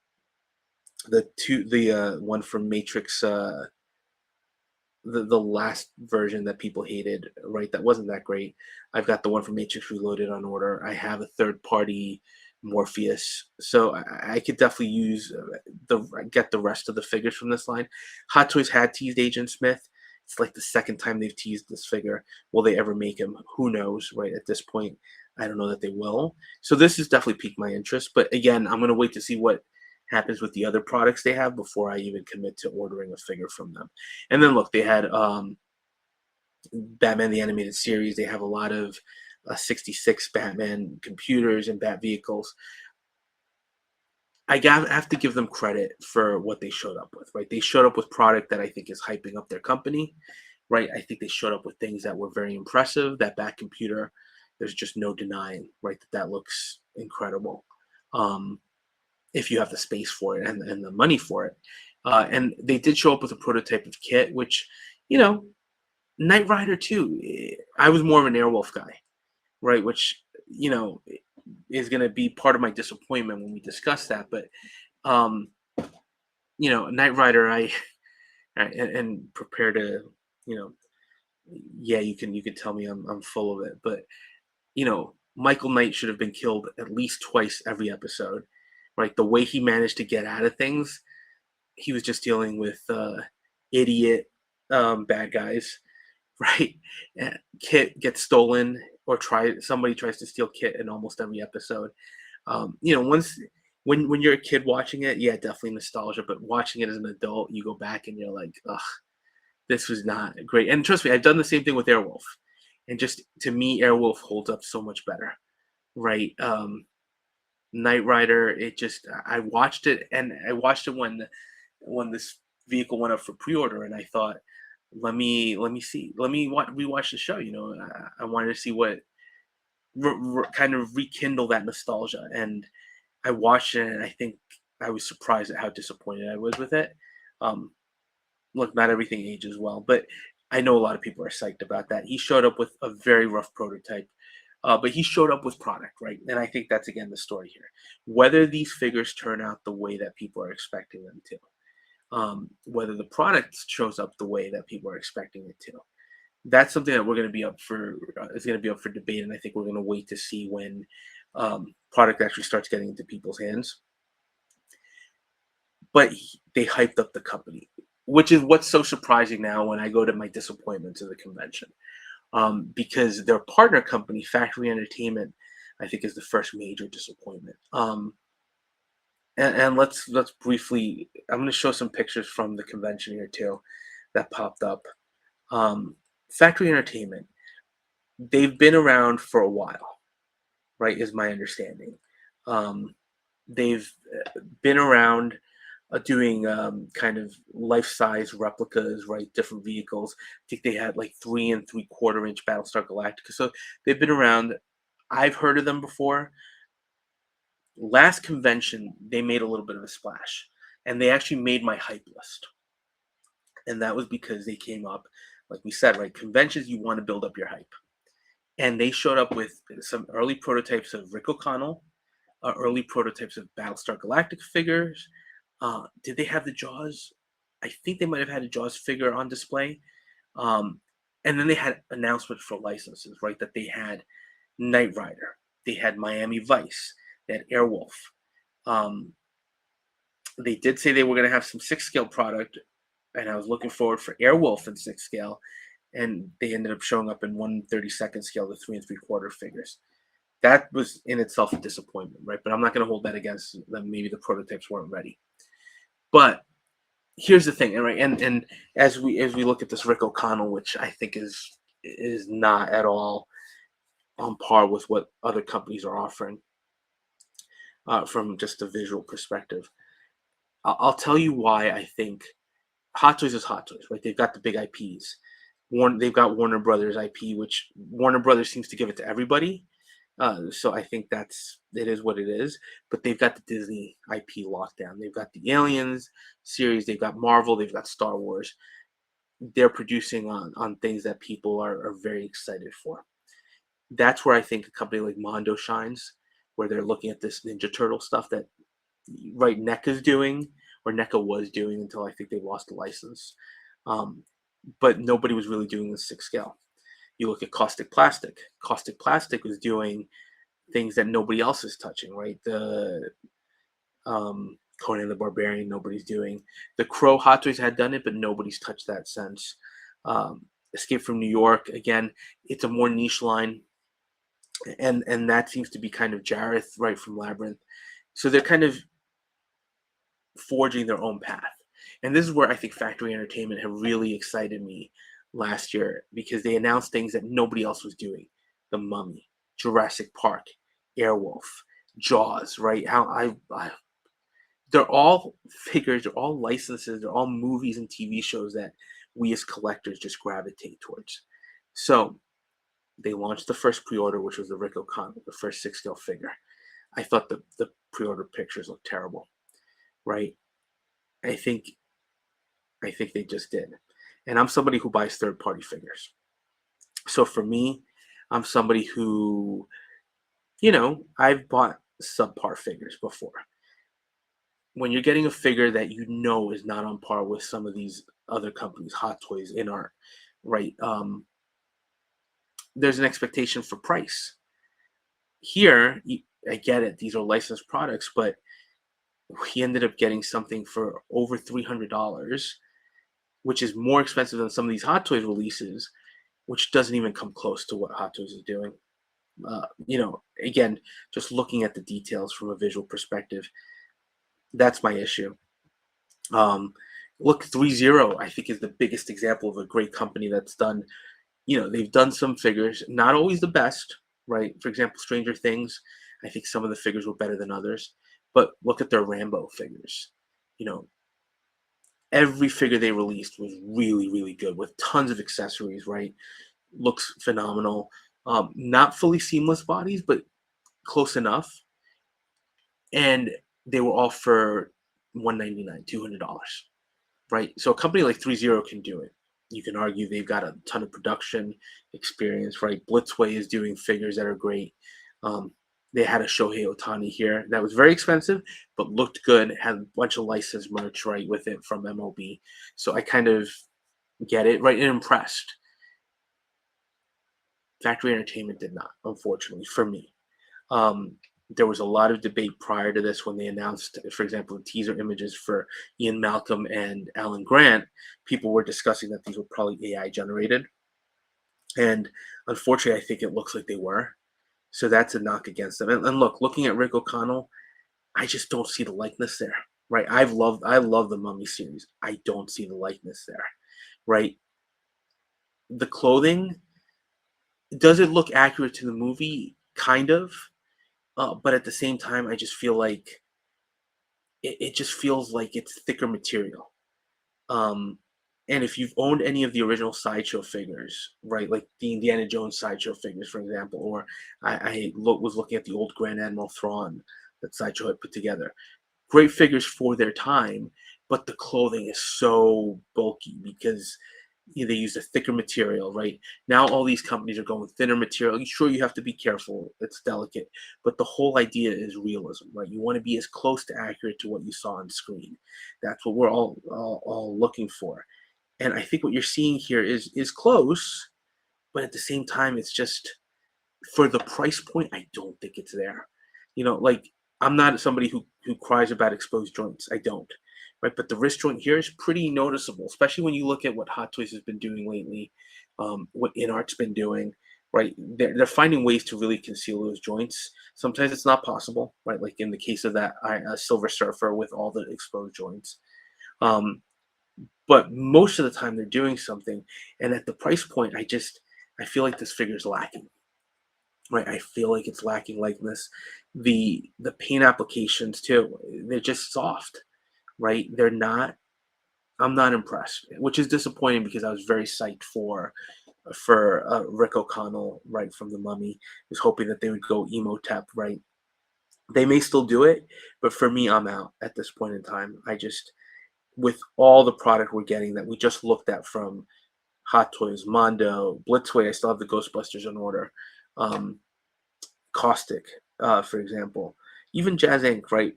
Speaker 1: the one from Matrix. The last version that people hated, right? That wasn't that great. I've got the one from Matrix Reloaded on order. I have a third party Morpheus, so I could definitely use get the rest of the figures from this line. Hot Toys had teased Agent Smith. It's like the second time they've teased this figure. Will they ever make him? Who knows? Right at this point, I don't know that they will. So this has definitely piqued my interest. But again, I'm gonna wait to see what happens with the other products they have before I even commit to ordering a figure from them. And then look, they had Batman the Animated Series. They have a lot of 66 Batman computers and Bat vehicles. Have to give them credit for what they showed up with, right? They showed up with product that I think is hyping up their company, right? I think they showed up with things that were very impressive. That Bat computer, there's just no denying, right, that looks incredible. If you have the space for it and the money for it. And they did show up with a prototype of Kit, which, you know, Knight Rider too. I was more of an Airwolf guy, right? Which, is going to be part of my disappointment when we discuss that. But, um, Knight Rider, and prepare to, you know, yeah, you can tell me I'm full of it, but Michael Knight should have been killed at least twice every episode, right? The way he managed to get out of things, he was just dealing with idiot bad guys, right? Kit gets stolen or somebody tries to steal Kit in almost every episode. Once when you're a kid watching it, yeah, definitely nostalgia. But watching it as an adult, you go back and you're like, ugh, this was not great. And trust me, I've done the same thing with Airwolf, and just to me, Airwolf holds up so much better, right? Knight Rider, I watched it, and I watched it when this vehicle went up for pre-order, and I thought, let me rewatch the show. I wanted to see what kind of rekindle that nostalgia, and I watched it, and I think I was surprised at how disappointed I was with it. Um, Look, not everything ages well, but I know a lot of people are psyched about that. He showed up with a very rough prototype, but he showed up with product, right? And I think that's again the story here. Whether these figures turn out the way that people are expecting them to, whether the product shows up the way that people are expecting it to, that's something that we're going to be up for. Is going to be up for debate, and I think we're going to wait to see when product actually starts getting into people's hands. But they hyped up the company, which is what's so surprising now when I go to my disappointments of the convention, because their partner company, Factory Entertainment, I think is the first major disappointment. And let's briefly. I'm going to show some pictures from the convention here too, that popped up. Factory Entertainment, they've been around for a while, right? Is my understanding. They've been around. doing kind of life-size replicas, right? Different vehicles. I think they had like 3 and 3/4 inch Battlestar Galactica. So they've been around. I've heard of them before. Last convention, they made a little bit of a splash, and they actually made my hype list. And that was because they came up, like we said, right? Conventions, you want to build up your hype. And they showed up with some early prototypes of Rick O'Connell, early prototypes of Battlestar Galactica figures. Did they have the Jaws? I think they might have had a Jaws figure on display. Um, and then they had announcements for licenses, right? That they had Knight Rider, they had Miami Vice, they had Airwolf. Um, they did say they were going to have some 6 scale product, and I was looking forward for Airwolf in 6 scale, and they ended up showing up in 1/32 scale to 3 and 3/4 figures. That was in itself a disappointment, right? But I'm not going to hold that against them. Maybe the prototypes weren't ready. But here's the thing, right? And as we look at this Rick O'Connell, which I think is not at all on par with what other companies are offering from just a visual perspective. I'll tell you why I think Hot Toys is Hot Toys, right? They've got the big IPs. They've got Warner Brothers IP, which Warner Brothers seems to give it to everybody. So I think it is what it is. But they've got the Disney IP lockdown. They've got the Aliens series. They've got Marvel. They've got Star Wars. They're producing on things that people are very excited for. That's where I think a company like Mondo shines, where they're looking at this Ninja Turtle stuff that right NECA's doing, or NECA was doing until I think they lost the license. Um, but nobody was really doing the 6 scale. You look at Caustic Plastic. Caustic Plastic was doing things that nobody else is touching, right? The Conan the Barbarian, nobody's doing. The Crow Hot Toys had done it, but nobody's touched that since. Escape from New York, again, it's a more niche line, and that seems to be kind of Jareth, right, from Labyrinth. So they're kind of forging their own path. And this is where I think Factory Entertainment have really excited me last year, because they announced things that nobody else was doing. The Mummy, Jurassic Park, Airwolf, Jaws, right? They're all figures, they're all licenses, they're all movies and TV shows that we as collectors just gravitate towards. So they launched the first pre-order, which was the Rick O'Connell, the first 6 scale figure. I thought the pre-order pictures looked terrible, right? I think they just did. And I'm somebody who buys third-party figures. So for me, I'm somebody who, I've bought subpar figures before. When you're getting a figure that is not on par with some of these other companies, Hot Toys, InArt, right? There's an expectation for price. Here, I get it; these are licensed products, but we ended up getting something for over $300, which is more expensive than some of these Hot Toys releases, which doesn't even come close to what Hot Toys is doing. Again, just looking at the details from a visual perspective, that's my issue. Look, 3-0, I think, is the biggest example of a great company that's done, they've done some figures, not always the best, right? For example, Stranger Things, I think some of the figures were better than others, but look at their Rambo figures. You know, every figure they released was really, really good with tons of accessories, right? Looks phenomenal. Not fully seamless bodies, but close enough. And they were all for $199, $200, right? So a company like 3-0 can do it. You can argue they've got a ton of production experience, right? Blitzway is doing figures that are great. They had a Shohei Ohtani here that was very expensive, but looked good, had a bunch of licensed merch, right, with it from MLB. So I kind of get it, right, and impressed. Factory Entertainment did not, unfortunately, for me. There was a lot of debate prior to this when they announced, for example, the teaser images for Ian Malcolm and Alan Grant. People were discussing that these were probably AI generated. And unfortunately, I think it looks like they were. So that's a knock against them. And look, looking at Rick O'Connell, I just don't see the likeness there, right? I love the Mummy series. I don't see the likeness there, right? The clothing, does it look accurate to the movie? Kind of. But at the same time, I just feel like it just feels like it's thicker material. Um, and if you've owned any of the original Sideshow figures, right, like the Indiana Jones Sideshow figures, for example, or was looking at the old Grand Admiral Thrawn that Sideshow had put together. Great figures for their time, but the clothing is so bulky because they use a thicker material, right? Now all these companies are going thinner material. Sure, you have to be careful; it's delicate, but the whole idea is realism, right? You want to be as close to accurate to what you saw on screen. That's what we're all looking for. And I think what you're seeing here is close, but at the same time, it's just for the price point, I don't think it's there. Like I'm not somebody who cries about exposed joints. I don't. Right. But the wrist joint here is pretty noticeable, especially when you look at what Hot Toys has been doing lately, what InArt's been doing, right? They're finding ways to really conceal those joints. Sometimes it's not possible, right? Like in the case of that Silver Surfer with all the exposed joints. Um, but most of the time they're doing something. And at the price point, I feel like this figure is lacking. Right, I feel like it's lacking likeness. The paint applications too, they're just soft, right? They're not. I'm not impressed, which is disappointing because I was very psyched for Rick O'Connell, right, from The Mummy. Was hoping that they would go Emotep, right? They may still do it, but for me, I'm out at this point in time. With all the product we're getting that we just looked at from Hot Toys, Mondo, Blitzway, I still have the Ghostbusters on order. Um, Caustic, for example, even Jazz Inc. Right?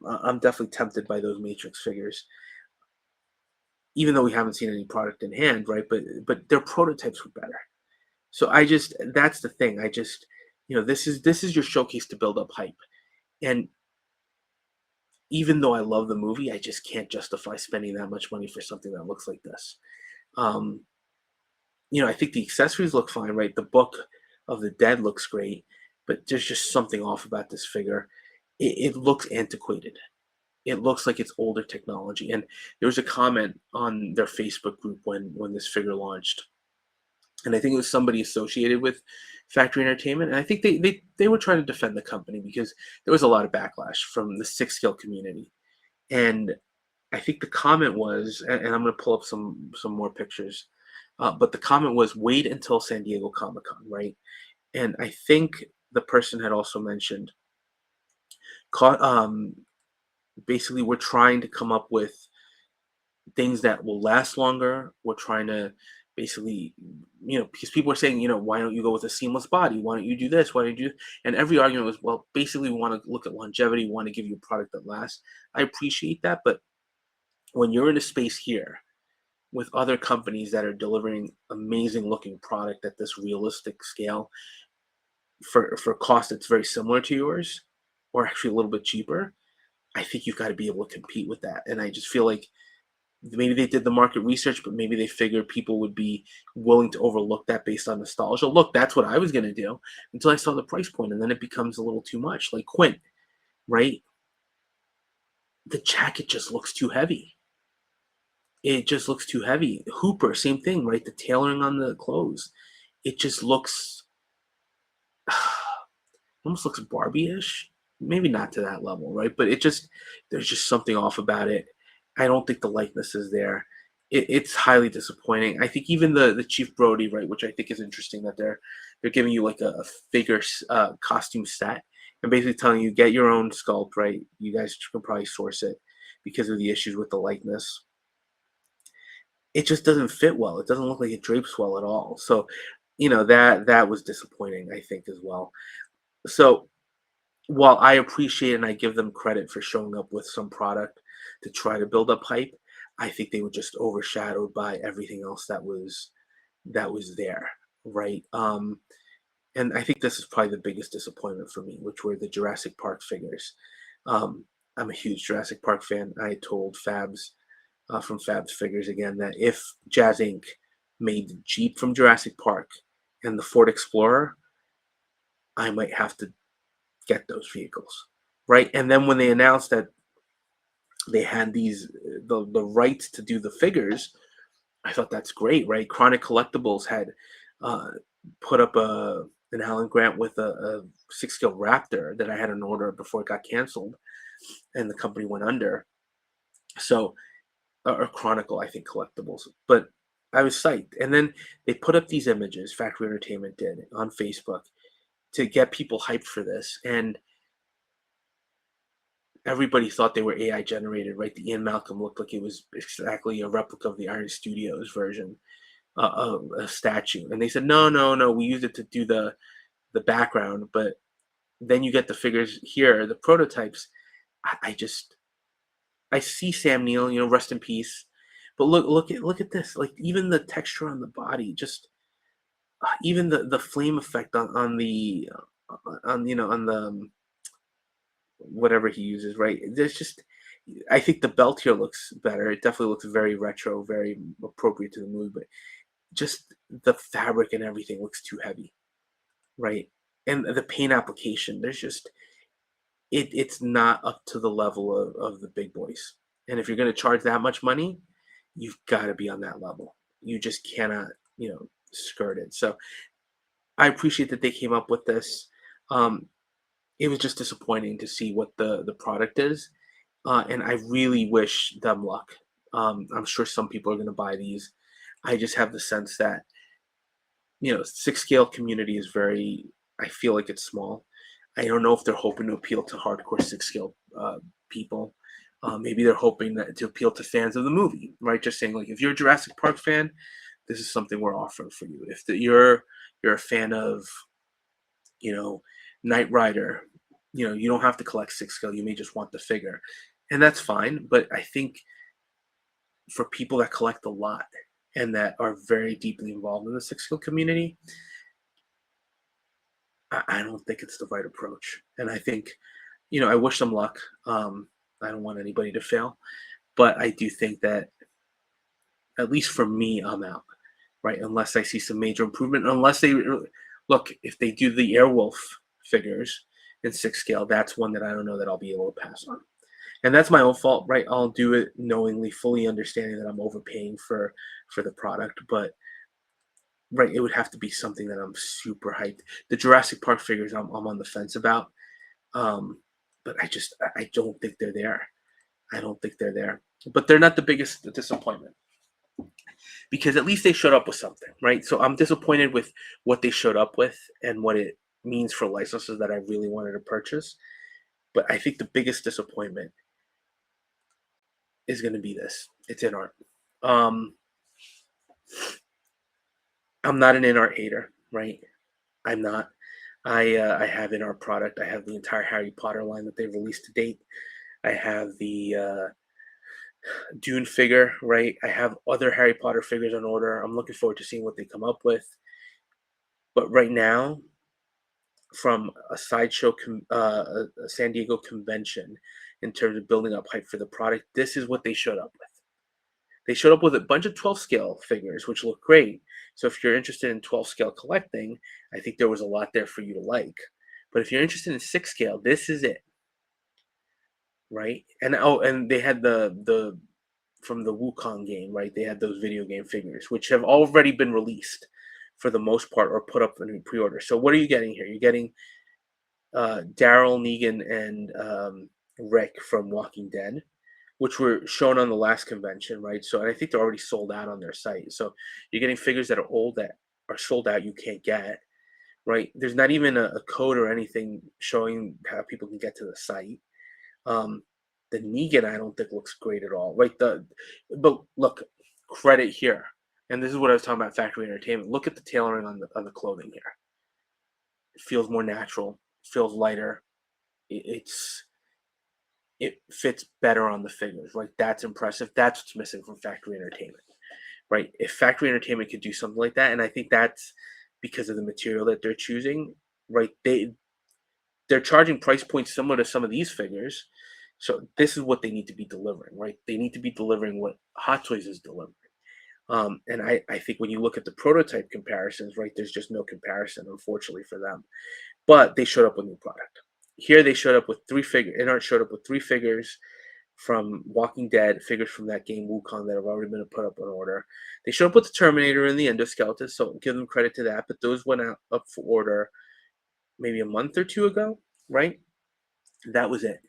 Speaker 1: I'm definitely tempted by those Matrix figures, even though we haven't seen any product in hand, right? But their prototypes were better. So that's the thing. This is your showcase to build up hype, and even though I love the movie, I just can't justify spending that much money for something that looks like this. Um, I think the accessories look fine, right? The Book of the Dead looks great, but there's just something off about this figure. It looks antiquated. It looks like it's older technology. And there was a comment on their Facebook group when this figure launched, and I think it was somebody associated with Factory Entertainment, and I think they were trying to defend the company because there was a lot of backlash from the six scale community. And I think the comment was, and I'm going to pull up some more pictures, but the comment was, wait until San Diego Comic Con, right? And I think the person had also mentioned, um, basically, we're trying to come up with things that will last longer. We're trying to basically, because people are saying, why don't you go with a seamless body? Why don't you do this? Why don't you do? And every argument was, well, basically, we want to look at longevity. We want to give you a product that lasts. I appreciate that, but when you're in a space here with other companies that are delivering amazing looking product at this realistic scale for cost that's very similar to yours, or actually a little bit cheaper, I think you've got to be able to compete with that. And I just feel like maybe they did the market research, but maybe they figured people would be willing to overlook that based on nostalgia. Look, that's what I was going to do until I saw the price point, and then it becomes a little too much. Like Quint, right? The jacket just looks too heavy. It just looks too heavy. Hooper, same thing, right? The tailoring on the clothes, it just looks almost looks Barbie-ish. Maybe not to that level, right? But there's just something off about it. I don't think the likeness is there. It's highly disappointing. I think even the Chief Brody, right, which I think is interesting that they're giving you like a figure costume set and basically telling you get your own sculpt, right? You guys can probably source it because of the issues with the likeness. It just doesn't fit well. It doesn't look like it drapes well at all. So, that was disappointing, I think, as well. So while I appreciate and I give them credit for showing up with some product to try to build up hype, I think they were just overshadowed by everything else that was there, right? And I think this is probably the biggest disappointment for me, which were the Jurassic Park figures. Um, I'm a huge Jurassic Park fan. I told Fabs from Fabs Figures again that if Jazz Inc. made the Jeep from Jurassic Park and the Ford Explorer, I might have to get those vehicles, right? And then when they announced that they had the rights to do the figures, I thought that's great, right? Chronic Collectibles had uh, put up an Alan Grant with a six scale Raptor that I had an order before it got canceled. and the company went under. So, or Chronicle, I think, collectibles. But I was psyched. And then they put up these images, Factory Entertainment did on Facebook, to get people hyped for this. And everybody thought they were AI generated, right? The Ian Malcolm looked like it was exactly a replica of the Iron Studios version of a statue. And they said, no, no, no, we used it to do the background. But then you get the figures here, the prototypes. I just I see Sam Neill, rest in peace. But look at this. Like even the texture on the body, just even the flame effect on the on the whatever he uses, right? There's just I think the belt here looks better. It definitely looks very retro, very appropriate to the movie, but just the fabric and everything looks too heavy, right? And the paint application, there's just it's not up to the level of the big boys. And if you're going to charge that much money, you've got to be on that level. You just cannot, skirt it. So I appreciate that they came up with this. Um, it was just disappointing to see what the product is, and I really wish them luck. I'm sure some people are going to buy these. I just have the sense that six scale community is very. I feel like it's small. I don't know if they're hoping to appeal to hardcore six scale people. Maybe they're hoping that to appeal to fans of the movie, right? Just saying like if you're a Jurassic Park fan, this is something we're offering for you. If you're a fan of you know Knight Rider, you don't have to collect six scale. You may just want the figure, and that's fine. But I think for people that collect a lot and that are very deeply involved in the six scale community, I don't think it's the right approach. And I think, I wish them luck. I don't want anybody to fail, but I do think that at least for me, I'm out, right? Unless I see some major improvement, unless they look, if they do the Airwolf figures in six scale, that's one that I don't know that I'll be able to pass on. And that's my own fault, right? I'll do it knowingly, fully understanding that I'm overpaying for the product, but right, it would have to be something that I'm super hyped. The Jurassic Park figures, I'm on the fence about, um, but I don't think they're there. I don't think they're there, but they're not the biggest disappointment because at least they showed up with something, right? So I'm disappointed with what they showed up with and what it means for licenses that I really wanted to purchase. But I think the biggest disappointment is going to be this. It's in art. Um, I'm not an in art hater, right? I'm not. I have in art product. I have the entire Harry Potter line that they've released to date. I have the Dune figure, right? I have other Harry Potter figures on order. I'm looking forward to seeing what they come up with. But right now, from a sideshow, a San Diego convention, in terms of building up hype for the product, this is what they showed up with. They showed up with a bunch of 12 scale figures, which look great. So if you're interested in 12 scale collecting, I think there was a lot there for you to like. But if you're interested in six scale, this is it, right? And and they had the from the Wukong game, right? They had those video game figures, which have already been released for the most part or put up in pre-order. So what are you getting here? You're getting Daryl, Negan, and Rick from Walking Dead, which were shown on the last convention, right? So and I think they're already sold out on their site. So you're getting figures that are old that are sold out you can't get, right? There's not even a code or anything showing how people can get to the site. Um, the Negan I don't think looks great at all, right? But look, credit here, and this is what I was talking about. Factory Entertainment. Look at the tailoring on the clothing here. It feels more natural. Feels lighter. It's it fits better on the figures. Right, that's impressive. That's what's missing from Factory Entertainment. Right, if Factory Entertainment could do something like that, and I think that's because of the material that they're choosing. Right, they're charging price points similar to some of these figures. So this is what they need to be delivering, right? They need to be delivering what Hot Toys is delivering. And I think when you look at the prototype comparisons, right, there's just no comparison, unfortunately, for them. But they showed up with new product. Here they showed up with three figures. InArt showed up with three figures from Walking Dead, figures from that game Wukong that have already been put up on order. They showed up with the Terminator and the Endoskeleton, so give them credit to that. But those went out up for order maybe a month or two ago, right? That was it.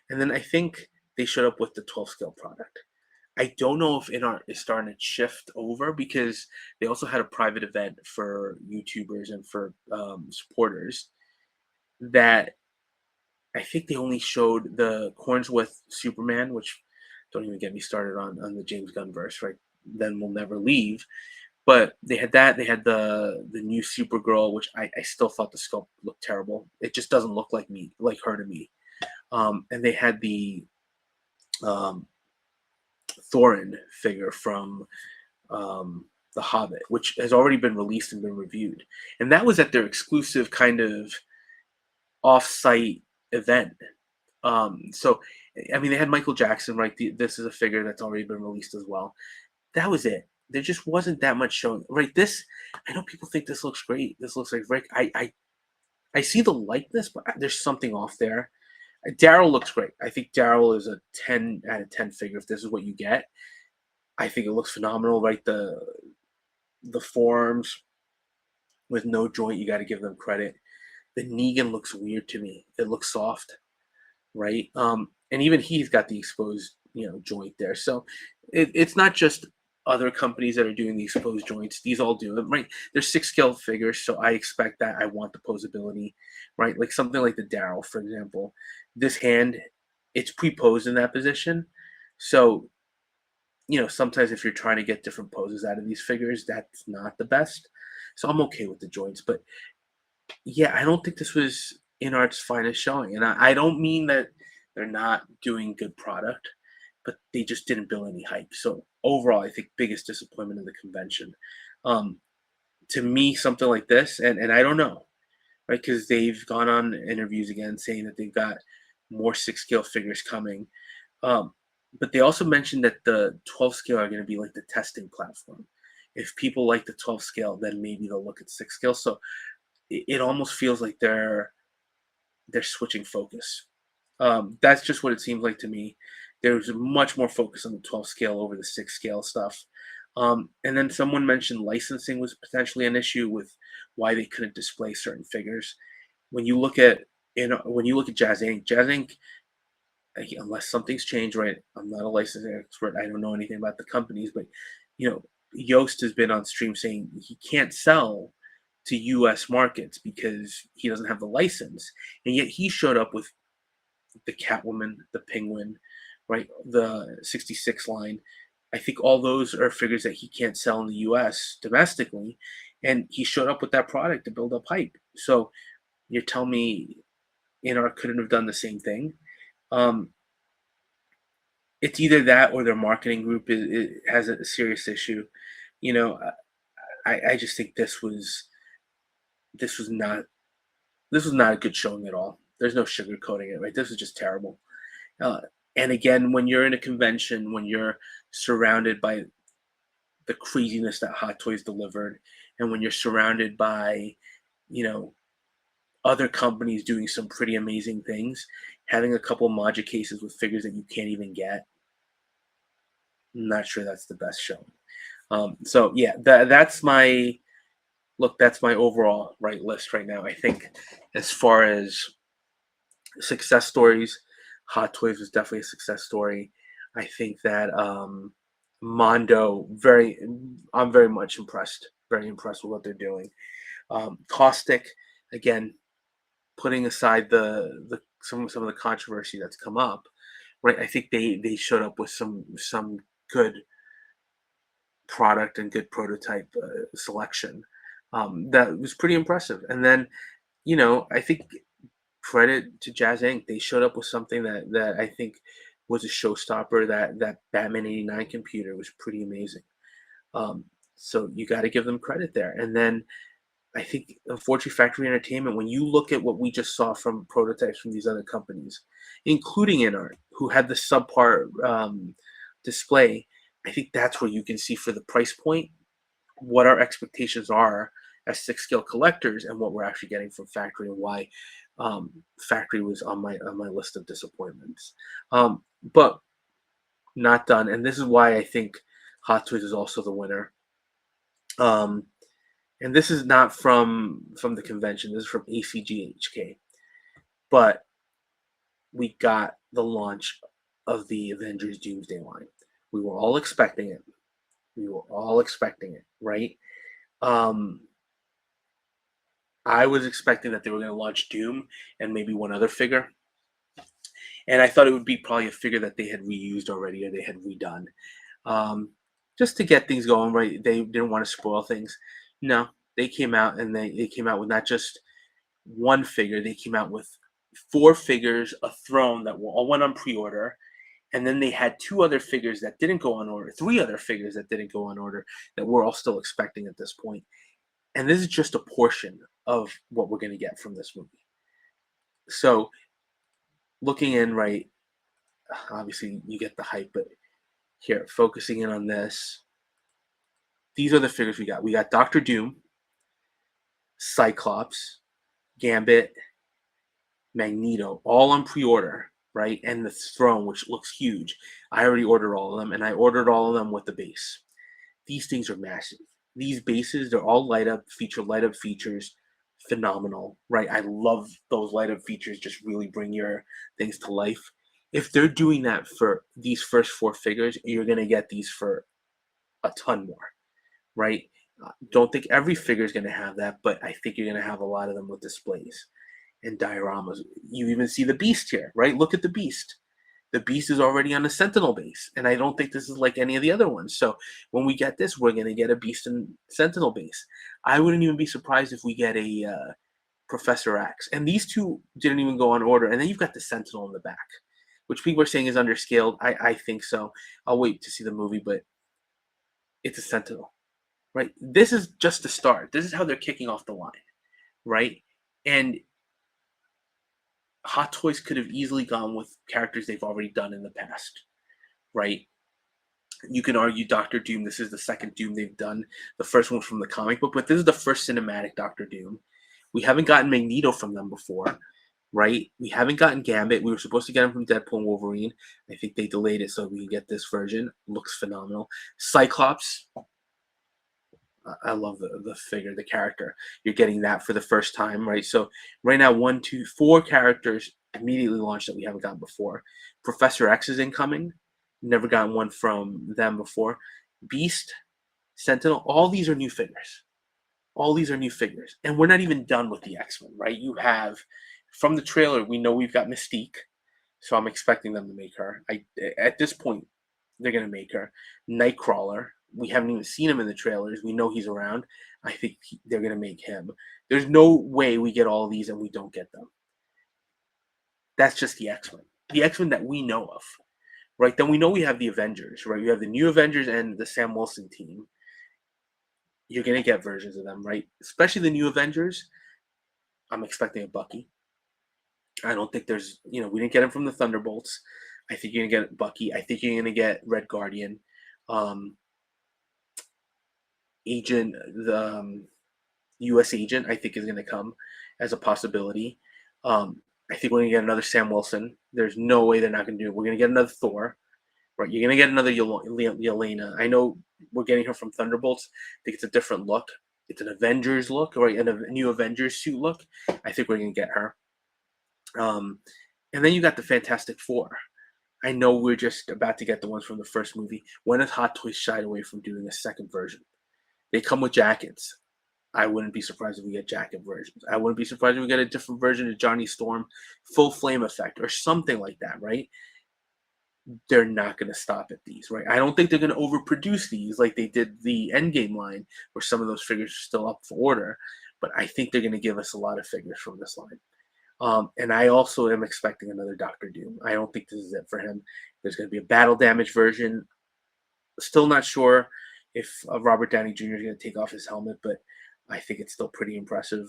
Speaker 1: And then I think they showed up with the 12 scale product. I don't know if InArt is starting to shift over because they also had a private event for YouTubers and for supporters that I think they only showed the Corns with Superman, which don't even get me started on the James Gunn verse, right? Then we'll never leave. But they had that. They had the new Supergirl, which I still thought the sculpt looked terrible. It just doesn't look like me, like her to me. And they had the um, Thorin figure from The Hobbit, which has already been released and been reviewed. And that was at their exclusive kind of off-site event. So, I mean, they had Michael Jackson, right? This is a figure that's already been released as well. That was it. There just wasn't that much showing, right? This, I know people think this looks great. This looks like Rick. I see the likeness, but there's something off there. Daryl looks great. I think Daryl is a 10 out of 10 figure if this is what you get. I think it looks phenomenal, right? The forearms with no joint, you got to give them credit. The Negan looks weird to me. It looks soft, right? And even he's got the exposed, joint there. So it's not just other companies that are doing the exposed joints. These all do it, right? They're 6 scale figures, so I expect that. I want the posability, right? Like something like the Daryl, for example. This hand, it's pre-posed in that position, so sometimes if you're trying to get different poses out of these figures, that's not the best. So I'm okay with the joints, but yeah, I don't think this was InArt's finest showing, and I don't mean that they're not doing good product, but they just didn't build any hype. So overall, I think biggest disappointment of the convention. Um, to me, something like this, and I don't know, right? Because they've gone on interviews again saying that they've got more 6 scale figures coming. Um, but they also mentioned that the 12 scale are going to be like the testing platform. If people like the 12 scale, then maybe they'll look at 6 scale. So it almost feels like they're switching focus. That's just what it seems like to me. There's much more focus on the 12 scale over the 6 scale stuff. And then someone mentioned licensing was potentially an issue with why they couldn't display certain figures. When you look at Jazz Inc., unless something's changed, right? I'm not a licensing expert. I don't know anything about the companies, but Yost has been on stream saying he can't sell to U.S. markets because he doesn't have the license, and yet he showed up with the Catwoman, the Penguin, right? The 66 line. I think all those are figures that he can't sell in the U.S. domestically, and he showed up with that product to build up hype. So you're telling me InArt couldn't have done the same thing? Um, it's either that or their marketing group has a serious issue. You know, I just think this was not this was not a good showing at all. There's no sugarcoating it, right? This was just terrible. Uh, and again, when you're in a convention, when you're surrounded by the craziness that Hot Toys delivered, and when you're surrounded by, you know, other companies doing some pretty amazing things, having a couple Maja cases with figures that you can't even get, I'm not sure that's the best showing. So yeah, that's my look. That's my overall right list right now. I think as far as success stories, Hot Toys was definitely a success story. I think that Mondo I'm very much impressed. Very impressed with what they're doing. Caustic, again, putting aside the some of the controversy that's come up, right? I think they showed up with some good product and good prototype selection. That was pretty impressive. And then, I think credit to Jazz Inc. They showed up with something that I think was a showstopper. That Batman '89 computer was pretty amazing. Um, so you got to give them credit there. And then I think Fortune Factory Entertainment, when you look at what we just saw from prototypes from these other companies, including InArt, who had the subpar display, I think that's where you can see for the price point what our expectations are as 6 scale collectors and what we're actually getting from Factory and why Factory was on my list of disappointments. But not done, and this is why I think Hot Toys is also the winner. And this is not from the convention. This is from ACGHK. But we got the launch of the Avengers Doomsday line. We were all expecting it. We were all expecting it, right? Um, I was expecting that they were going to launch Doom and maybe one other figure, and I thought it would be probably a figure that they had reused already or they had redone, um, just to get things going. Right? They didn't want to spoil things. No, they came out and they came out with not just one figure. They came out with four figures, a throne that all went on pre-order, and then they had two other figures that didn't go on order, three other figures that didn't go on order that we're all still expecting at this point. And this is just a portion of what we're going to get from this movie. So looking in, right, obviously you get the hype, but here, focusing in on this, these are the figures we got. We got Doctor Doom, Cyclops, Gambit, Magneto, all on pre-order, right? And the throne, which looks huge. I already ordered all of them, and I ordered all of them with the base. These things are massive. These bases, they're all light up, feature light up features, phenomenal, right? I love those light up features, just really bring your things to life. If they're doing that for these first four figures, you're gonna get these for a ton more, right? Don't think every figure is gonna have that, but I think you're gonna have a lot of them with displays and dioramas. You even see the Beast here, right? Look at the Beast. The Beast is already on the Sentinel base, and I don't think this is like any of the other ones. So when we get this, we're going to get a Beast and Sentinel base. I wouldn't even be surprised if we get a Professor X. And these two didn't even go on order. And then you've got the Sentinel in the back, which people are saying is underscaled. I think so. I'll wait to see the movie, but it's a Sentinel, right? This is just the start. This is how they're kicking off the line, right? And Hot Toys could have easily gone with characters they've already done in the past, right? You can argue Doctor Doom. This is the second Doom they've done. The first one from the comic book, but this is the first cinematic Doctor Doom. We haven't gotten Magneto from them before, right? We haven't gotten Gambit. We were supposed to get him from Deadpool and Wolverine. I think they delayed it so we can get this version. Looks phenomenal. Cyclops. I love the figure, the character. You're getting that for the first time, right? So right now, one, two, four characters immediately launched that we haven't gotten before. Professor X is incoming. Never gotten one from them before. Beast, Sentinel, all these are new figures. All these are new figures. And we're not even done with the X-Men, right? You have, from the trailer, we know we've got Mystique. So I'm expecting them to make her. At this point, they're gonna make her. Nightcrawler. We haven't even seen him in the trailers. We know he's around. I think they're gonna make him. There's no way we get all of these and we don't get them. That's just the X-Men. The X-Men that we know of, right? Then we know we have the Avengers, right? You have the new Avengers and the Sam Wilson team. You're gonna get versions of them, right? Especially the new Avengers. I'm expecting a Bucky. I don't think there's, we didn't get him from the Thunderbolts. I think you're gonna get Bucky. I think you're gonna get Red Guardian, um, Agent, the U.S. Agent. I think is gonna come as a possibility. I think we're gonna get another Sam Wilson. There's no way they're not gonna do it. We're gonna get another Thor, right? You're gonna get another Yelena. I know we're getting her from Thunderbolts. I think it's a different look. It's an Avengers look, right? And a new Avengers suit look. I think we're gonna get her. And then you got the Fantastic Four. I know we're just about to get the ones from the first movie. When has Hot Toys shied away from doing a second version? They come with jackets. I wouldn't be surprised if we get jacket versions. I wouldn't be surprised if we get a different version of Johnny Storm, full flame effect, or something like that, right? They're not going to stop at these, right? I don't think they're going to overproduce these like they did the Endgame line, where some of those figures are still up for order. But I think they're going to give us a lot of figures from this line. And I also am expecting another Doctor Doom. I don't think this is it for him. There's going to be a battle damage version. Still not sure if Robert Downey Jr. is going to take off his helmet, but I think it's still pretty impressive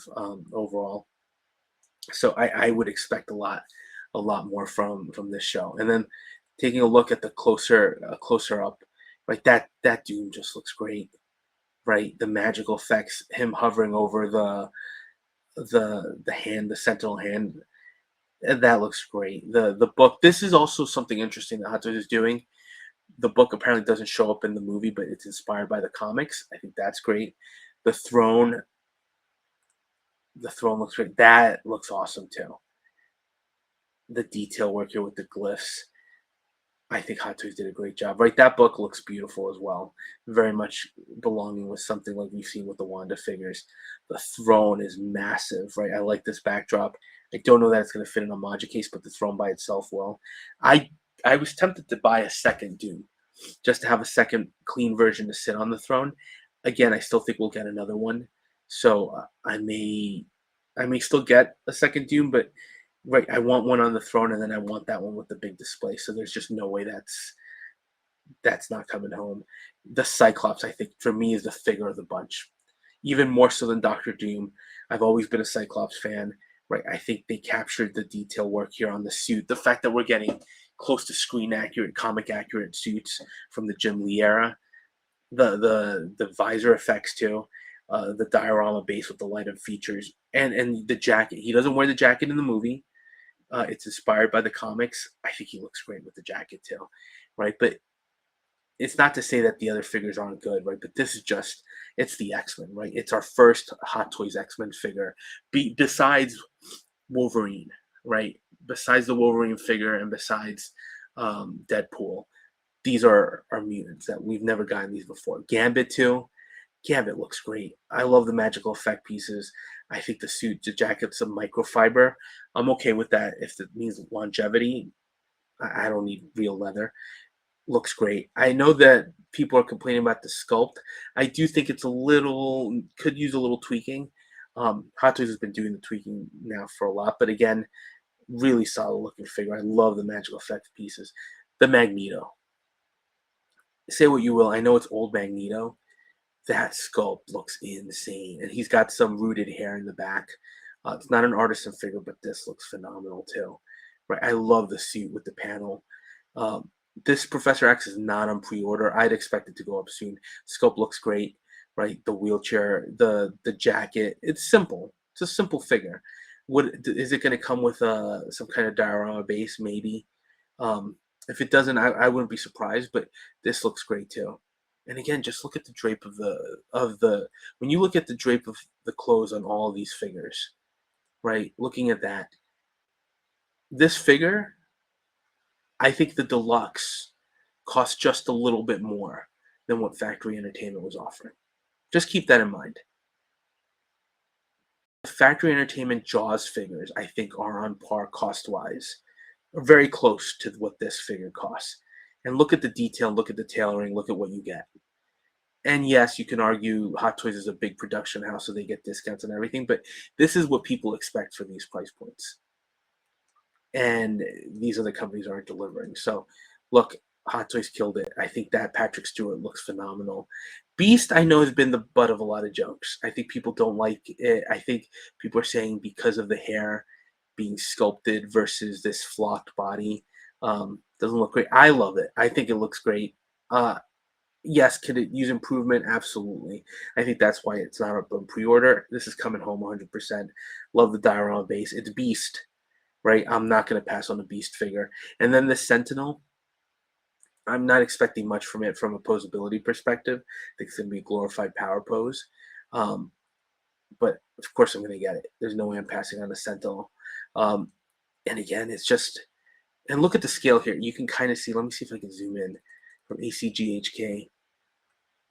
Speaker 1: overall. So I would expect a lot more from this show. And then taking a look at the closer up, right? That Doom just looks great, right? The magical effects, him hovering over the hand, the Sentinel hand, that looks great. The book. This is also something interesting that Hot Toys is doing. The book apparently doesn't show up in the movie, but it's inspired by the comics. I think that's great. The throne. The throne looks great. That looks awesome too. the detail work here with the glyphs. I think Hot Toys did a great job. Right, that book looks beautiful as well. Very much belonging with something like we've seen with the Wanda figures. The throne is massive, right? I like this backdrop. I don't know that it's going to fit in a Module case, but the throne by itself will. I I was tempted to buy a second Doom just to have a second clean version to sit on the throne. Again, I still think we'll get another one, so I may still get a second Doom, but right, I want one on the throne, and then I want that one with the big display. So there's just no way that's not coming home. The Cyclops, I think, for me, is the figure of the bunch, even more so than Doctor Doom. I've always been a Cyclops fan. Right, I think they captured the detail work here on the suit. The fact that we're getting close to screen accurate, comic accurate suits from the Jim Lee era. The visor effects too, the diorama base with the light up features, and the jacket. He doesn't wear the jacket in the movie. It's inspired by the comics. I think he looks great with the jacket too, right? But it's not to say that the other figures aren't good, right? But this is just it's the X-Men, right? It's our first Hot Toys X-Men figure, besides Wolverine, right? Besides the Wolverine figure and besides Deadpool, these are mutants that we've never gotten these before. Gambit too. Gambit looks great. I love the magical effect pieces. I think the suit, the jacket's a microfiber. I'm okay with that if it means longevity. I don't need real leather. Looks great. I know that people are complaining about the sculpt. I do think it's a little could use a little tweaking. Hot Toys has been doing the tweaking now for a lot, but again, really solid looking figure. I love the magical effect pieces. The Magneto. Say what you will, I know it's old Magneto. That sculpt looks insane, and he's got some rooted hair in the back. It's not an artisan figure, but this looks phenomenal too. Right, I love the suit with the panel. Um, this Professor X is not on pre-order. I'd expect it to go up soon. Sculpt looks great, right? The wheelchair, the jacket. It's simple. It's a simple figure. What is it going to come with? Some kind of diorama base, maybe. If it doesn't, I wouldn't be surprised. But this looks great too. And again, just look at the drape of the when you look at the drape of the clothes on all of these figures, right? Looking at that, this figure, I think the deluxe costs just a little bit more than what Factory Entertainment was offering. Just keep that in mind. Factory Entertainment Jaws figures, I think, are on par cost wise, very close to what this figure costs. And look at the detail, look at the tailoring, look at what you get. And yes, you can argue Hot Toys is a big production house, so they get discounts and everything, but this is what people expect for these price points. And these other companies aren't delivering. So, look, Hot Toys killed it. I think that Patrick Stewart looks phenomenal. Beast, I know, has been the butt of a lot of jokes. I think people don't like it. I think people are saying because of the hair being sculpted versus this flocked body, doesn't look great. I love it. I think it looks great. Yes, could it use improvement? Absolutely. I think that's why it's not up on pre-order. This is coming home 100%. Love the diorama base. It's Beast, right? I'm not going to pass on the Beast figure. And then the Sentinel, I'm not expecting much from it from a posability perspective. I think it's going to be a glorified power pose. Um, but of course, I'm going to get it. There's no way I'm passing on the Sentinel. And again, it's just, and look at the scale here. You can kind of see, let me see if I can zoom in from ACGHK.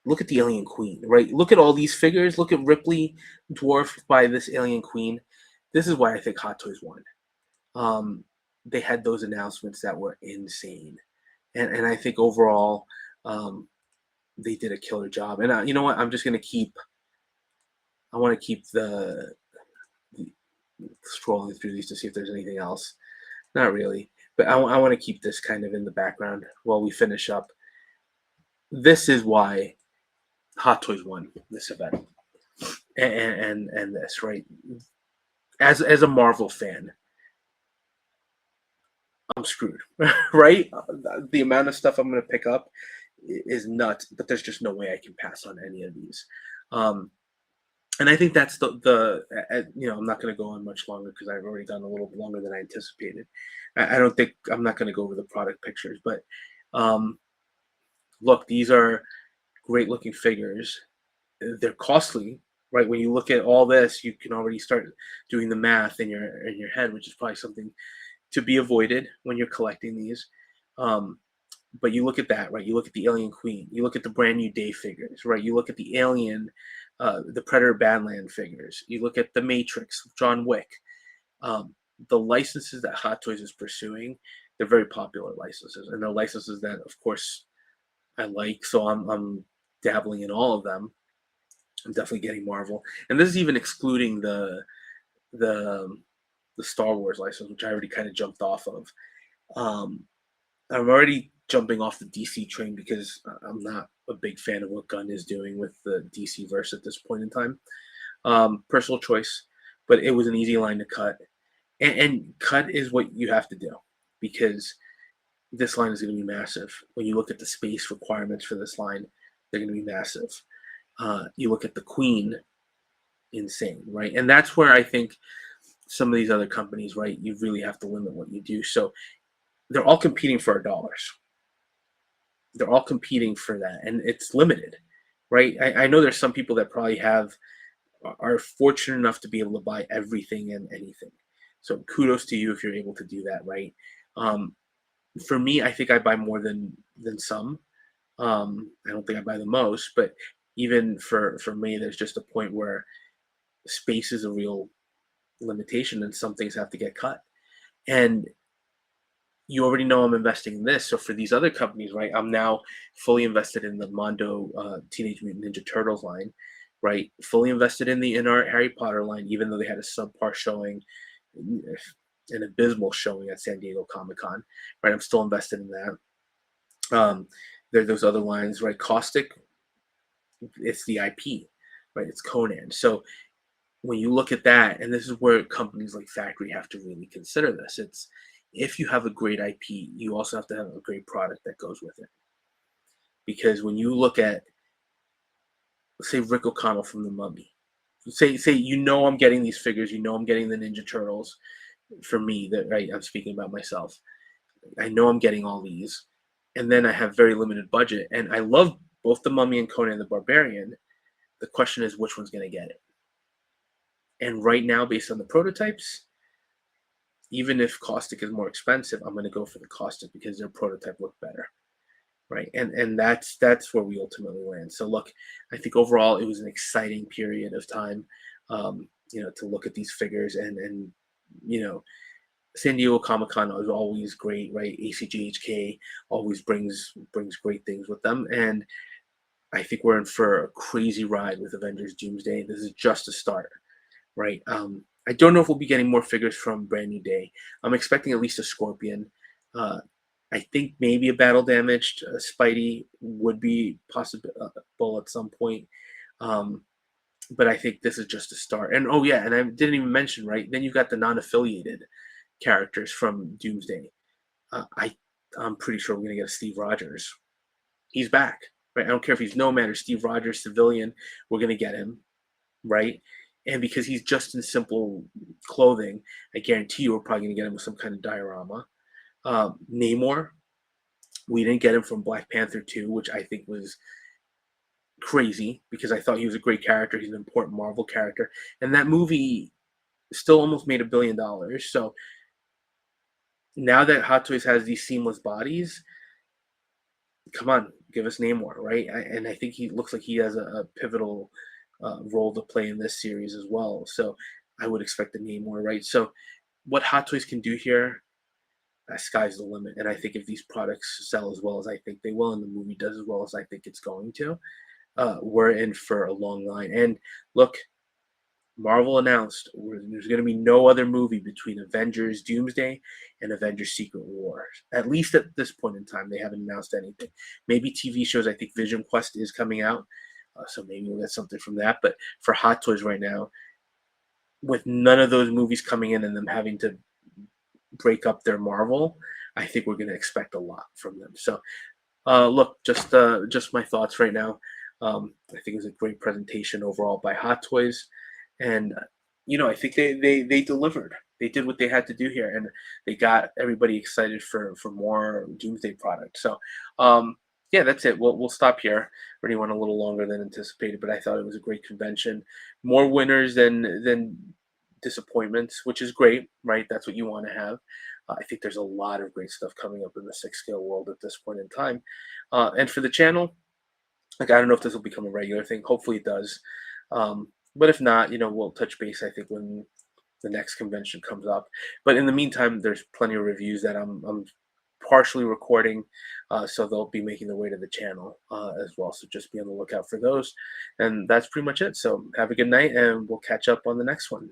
Speaker 1: Look at the Alien Queen, right? Look at all these figures. Look at Ripley dwarfed by this Alien Queen. This is why I think Hot Toys won. They had those announcements that were insane. And I think overall, they did a killer job. And you know what? I'm just going to keep, I want to keep the scrolling through these to see if there's anything else. Not really. But I want to keep this kind of in the background while we finish up. This is why Hot Toys won this event, and this, right? As a Marvel fan, I'm screwed, right? The amount of stuff I'm going to pick up is nuts, but there's just no way I can pass on any of these. And I think that's the I'm not going to go on much longer because I've already gone a little longer than I anticipated. I don't think I'm not going to go over the product pictures, but look, these are great looking figures. They're costly, right? When you look at all this, you can already start doing the math in your head, which is probably something to be avoided when you're collecting these. Um, but you look at that, right? You look at the Alien Queen. You look at the Brand New Day figures, right? You look at the Alien, the Predator Badland figures. You look at the Matrix, John Wick. Um, the licenses that Hot Toys is pursuing, they're very popular licenses, and they're licenses that, of course, I like. So I'm dabbling in all of them. I'm definitely getting Marvel, and this is even excluding the the Star Wars license, which I already kind of jumped off of. Um, I'm already jumping off the DC train because I'm not a big fan of what Gunn is doing with the DC verse at this point in time. Personal choice, but it was an easy line to cut, and cut is what you have to do because this line is going to be massive. When you look at the space requirements for this line, they're going to be massive. You look at the Queen, insane, right? And that's where I think some of these other companies, right, you really have to limit what you do. So they're all competing for our dollars. They're all competing for that, and it's limited, right? I know there's some people that probably are fortunate enough to be able to buy everything and anything. So kudos to you if you're able to do that, right? Um, for me, I think I buy more than some. I don't think I buy the most, but even for me, there's just a point where space is a real limitation, and some things have to get cut. And you already know I'm investing in this. So for these other companies, right, I'm now fully invested in the Mondo Teenage Mutant Ninja Turtles line, right? Fully invested in our Harry Potter line, even though they had a subpar showing, an abysmal showing at San Diego Comic-Con, right? I'm still invested in that. There are those other lines, right? Caustic, it's the IP, right? It's Conan. So when you look at that, and this is where companies like Factory have to really consider this, it's if you have a great IP, you also have to have a great product that goes with it. Because when you look at, say, Rick O'Connell from The Mummy, say I'm getting these figures, I'm getting the Ninja Turtles. For me, that right, I'm speaking about myself. I know I'm getting all these, and then I have very limited budget, and I love both The Mummy and Conan the Barbarian. The question is, which one's going to get it? And right now, based on the prototypes, even if Caustic is more expensive, I'm going to go for the Caustic because their prototype looked better, right? And that's where we ultimately land. So look, I think overall it was an exciting period of time, to look at these figures and San Diego Comic Con is always great, right? ACGHK always brings great things with them, and I think we're in for a crazy ride with Avengers Doomsday. This is just a start, right? I don't know if we'll be getting more figures from Brand New Day. I'm expecting at least a Scorpion. Uh, I think maybe a battle damaged Spidey would be possible at some point. But I think this is just a start. And oh yeah, and I didn't even mention, right? Then you've got the non-affiliated characters from Doomsday. I'm pretty sure we're gonna get a Steve Rogers. He's back, right? I don't care if he's Nomad or Steve Rogers civilian. We're gonna get him, right? And because he's just in simple clothing, I guarantee you we're probably going to get him with some kind of diorama. Namor, we didn't get him from Black Panther 2, which I think was crazy because I thought he was a great character. He's an important Marvel character. And that movie still almost made $1 billion. So now that Hot Toys has these seamless bodies, come on, give us Namor, right? And I think he looks like he has a pivotal role to play in this series as well. So I would expect the Namor, right? So what Hot Toys can do here, sky's the limit. And I think if these products sell as well as I think they will, and the movie does as well as I think it's going to, we're in for a long line. And look, Marvel announced there's going to be no other movie between Avengers Doomsday and Avengers Secret Wars. At least at this point in time, they haven't announced anything. Maybe TV shows. I think Vision Quest is coming out. So maybe we'll get something from that. But for Hot Toys right now, with none of those movies coming in and them having to break up their Marvel, I think we're going to expect a lot from them. So, look, just my thoughts right now. I think it was a great presentation overall by Hot Toys, and I think they delivered. They did what they had to do here, and they got everybody excited for more Doomsday product. So, yeah, that's it. We'll stop here. Already went a little longer than anticipated, but I thought it was a great convention. More winners than disappointments, which is great, right? That's what you want to have. I think there's a lot of great stuff coming up in the six scale world at this point in time. And for the channel, like, I don't know if this will become a regular thing. Hopefully it does. But if not, we'll touch base, I think, when the next convention comes up. But in the meantime, there's plenty of reviews that I'm partially recording, so they'll be making their way to the channel as well. So just be on the lookout for those. And that's pretty much it. So have a good night, and we'll catch up on the next one.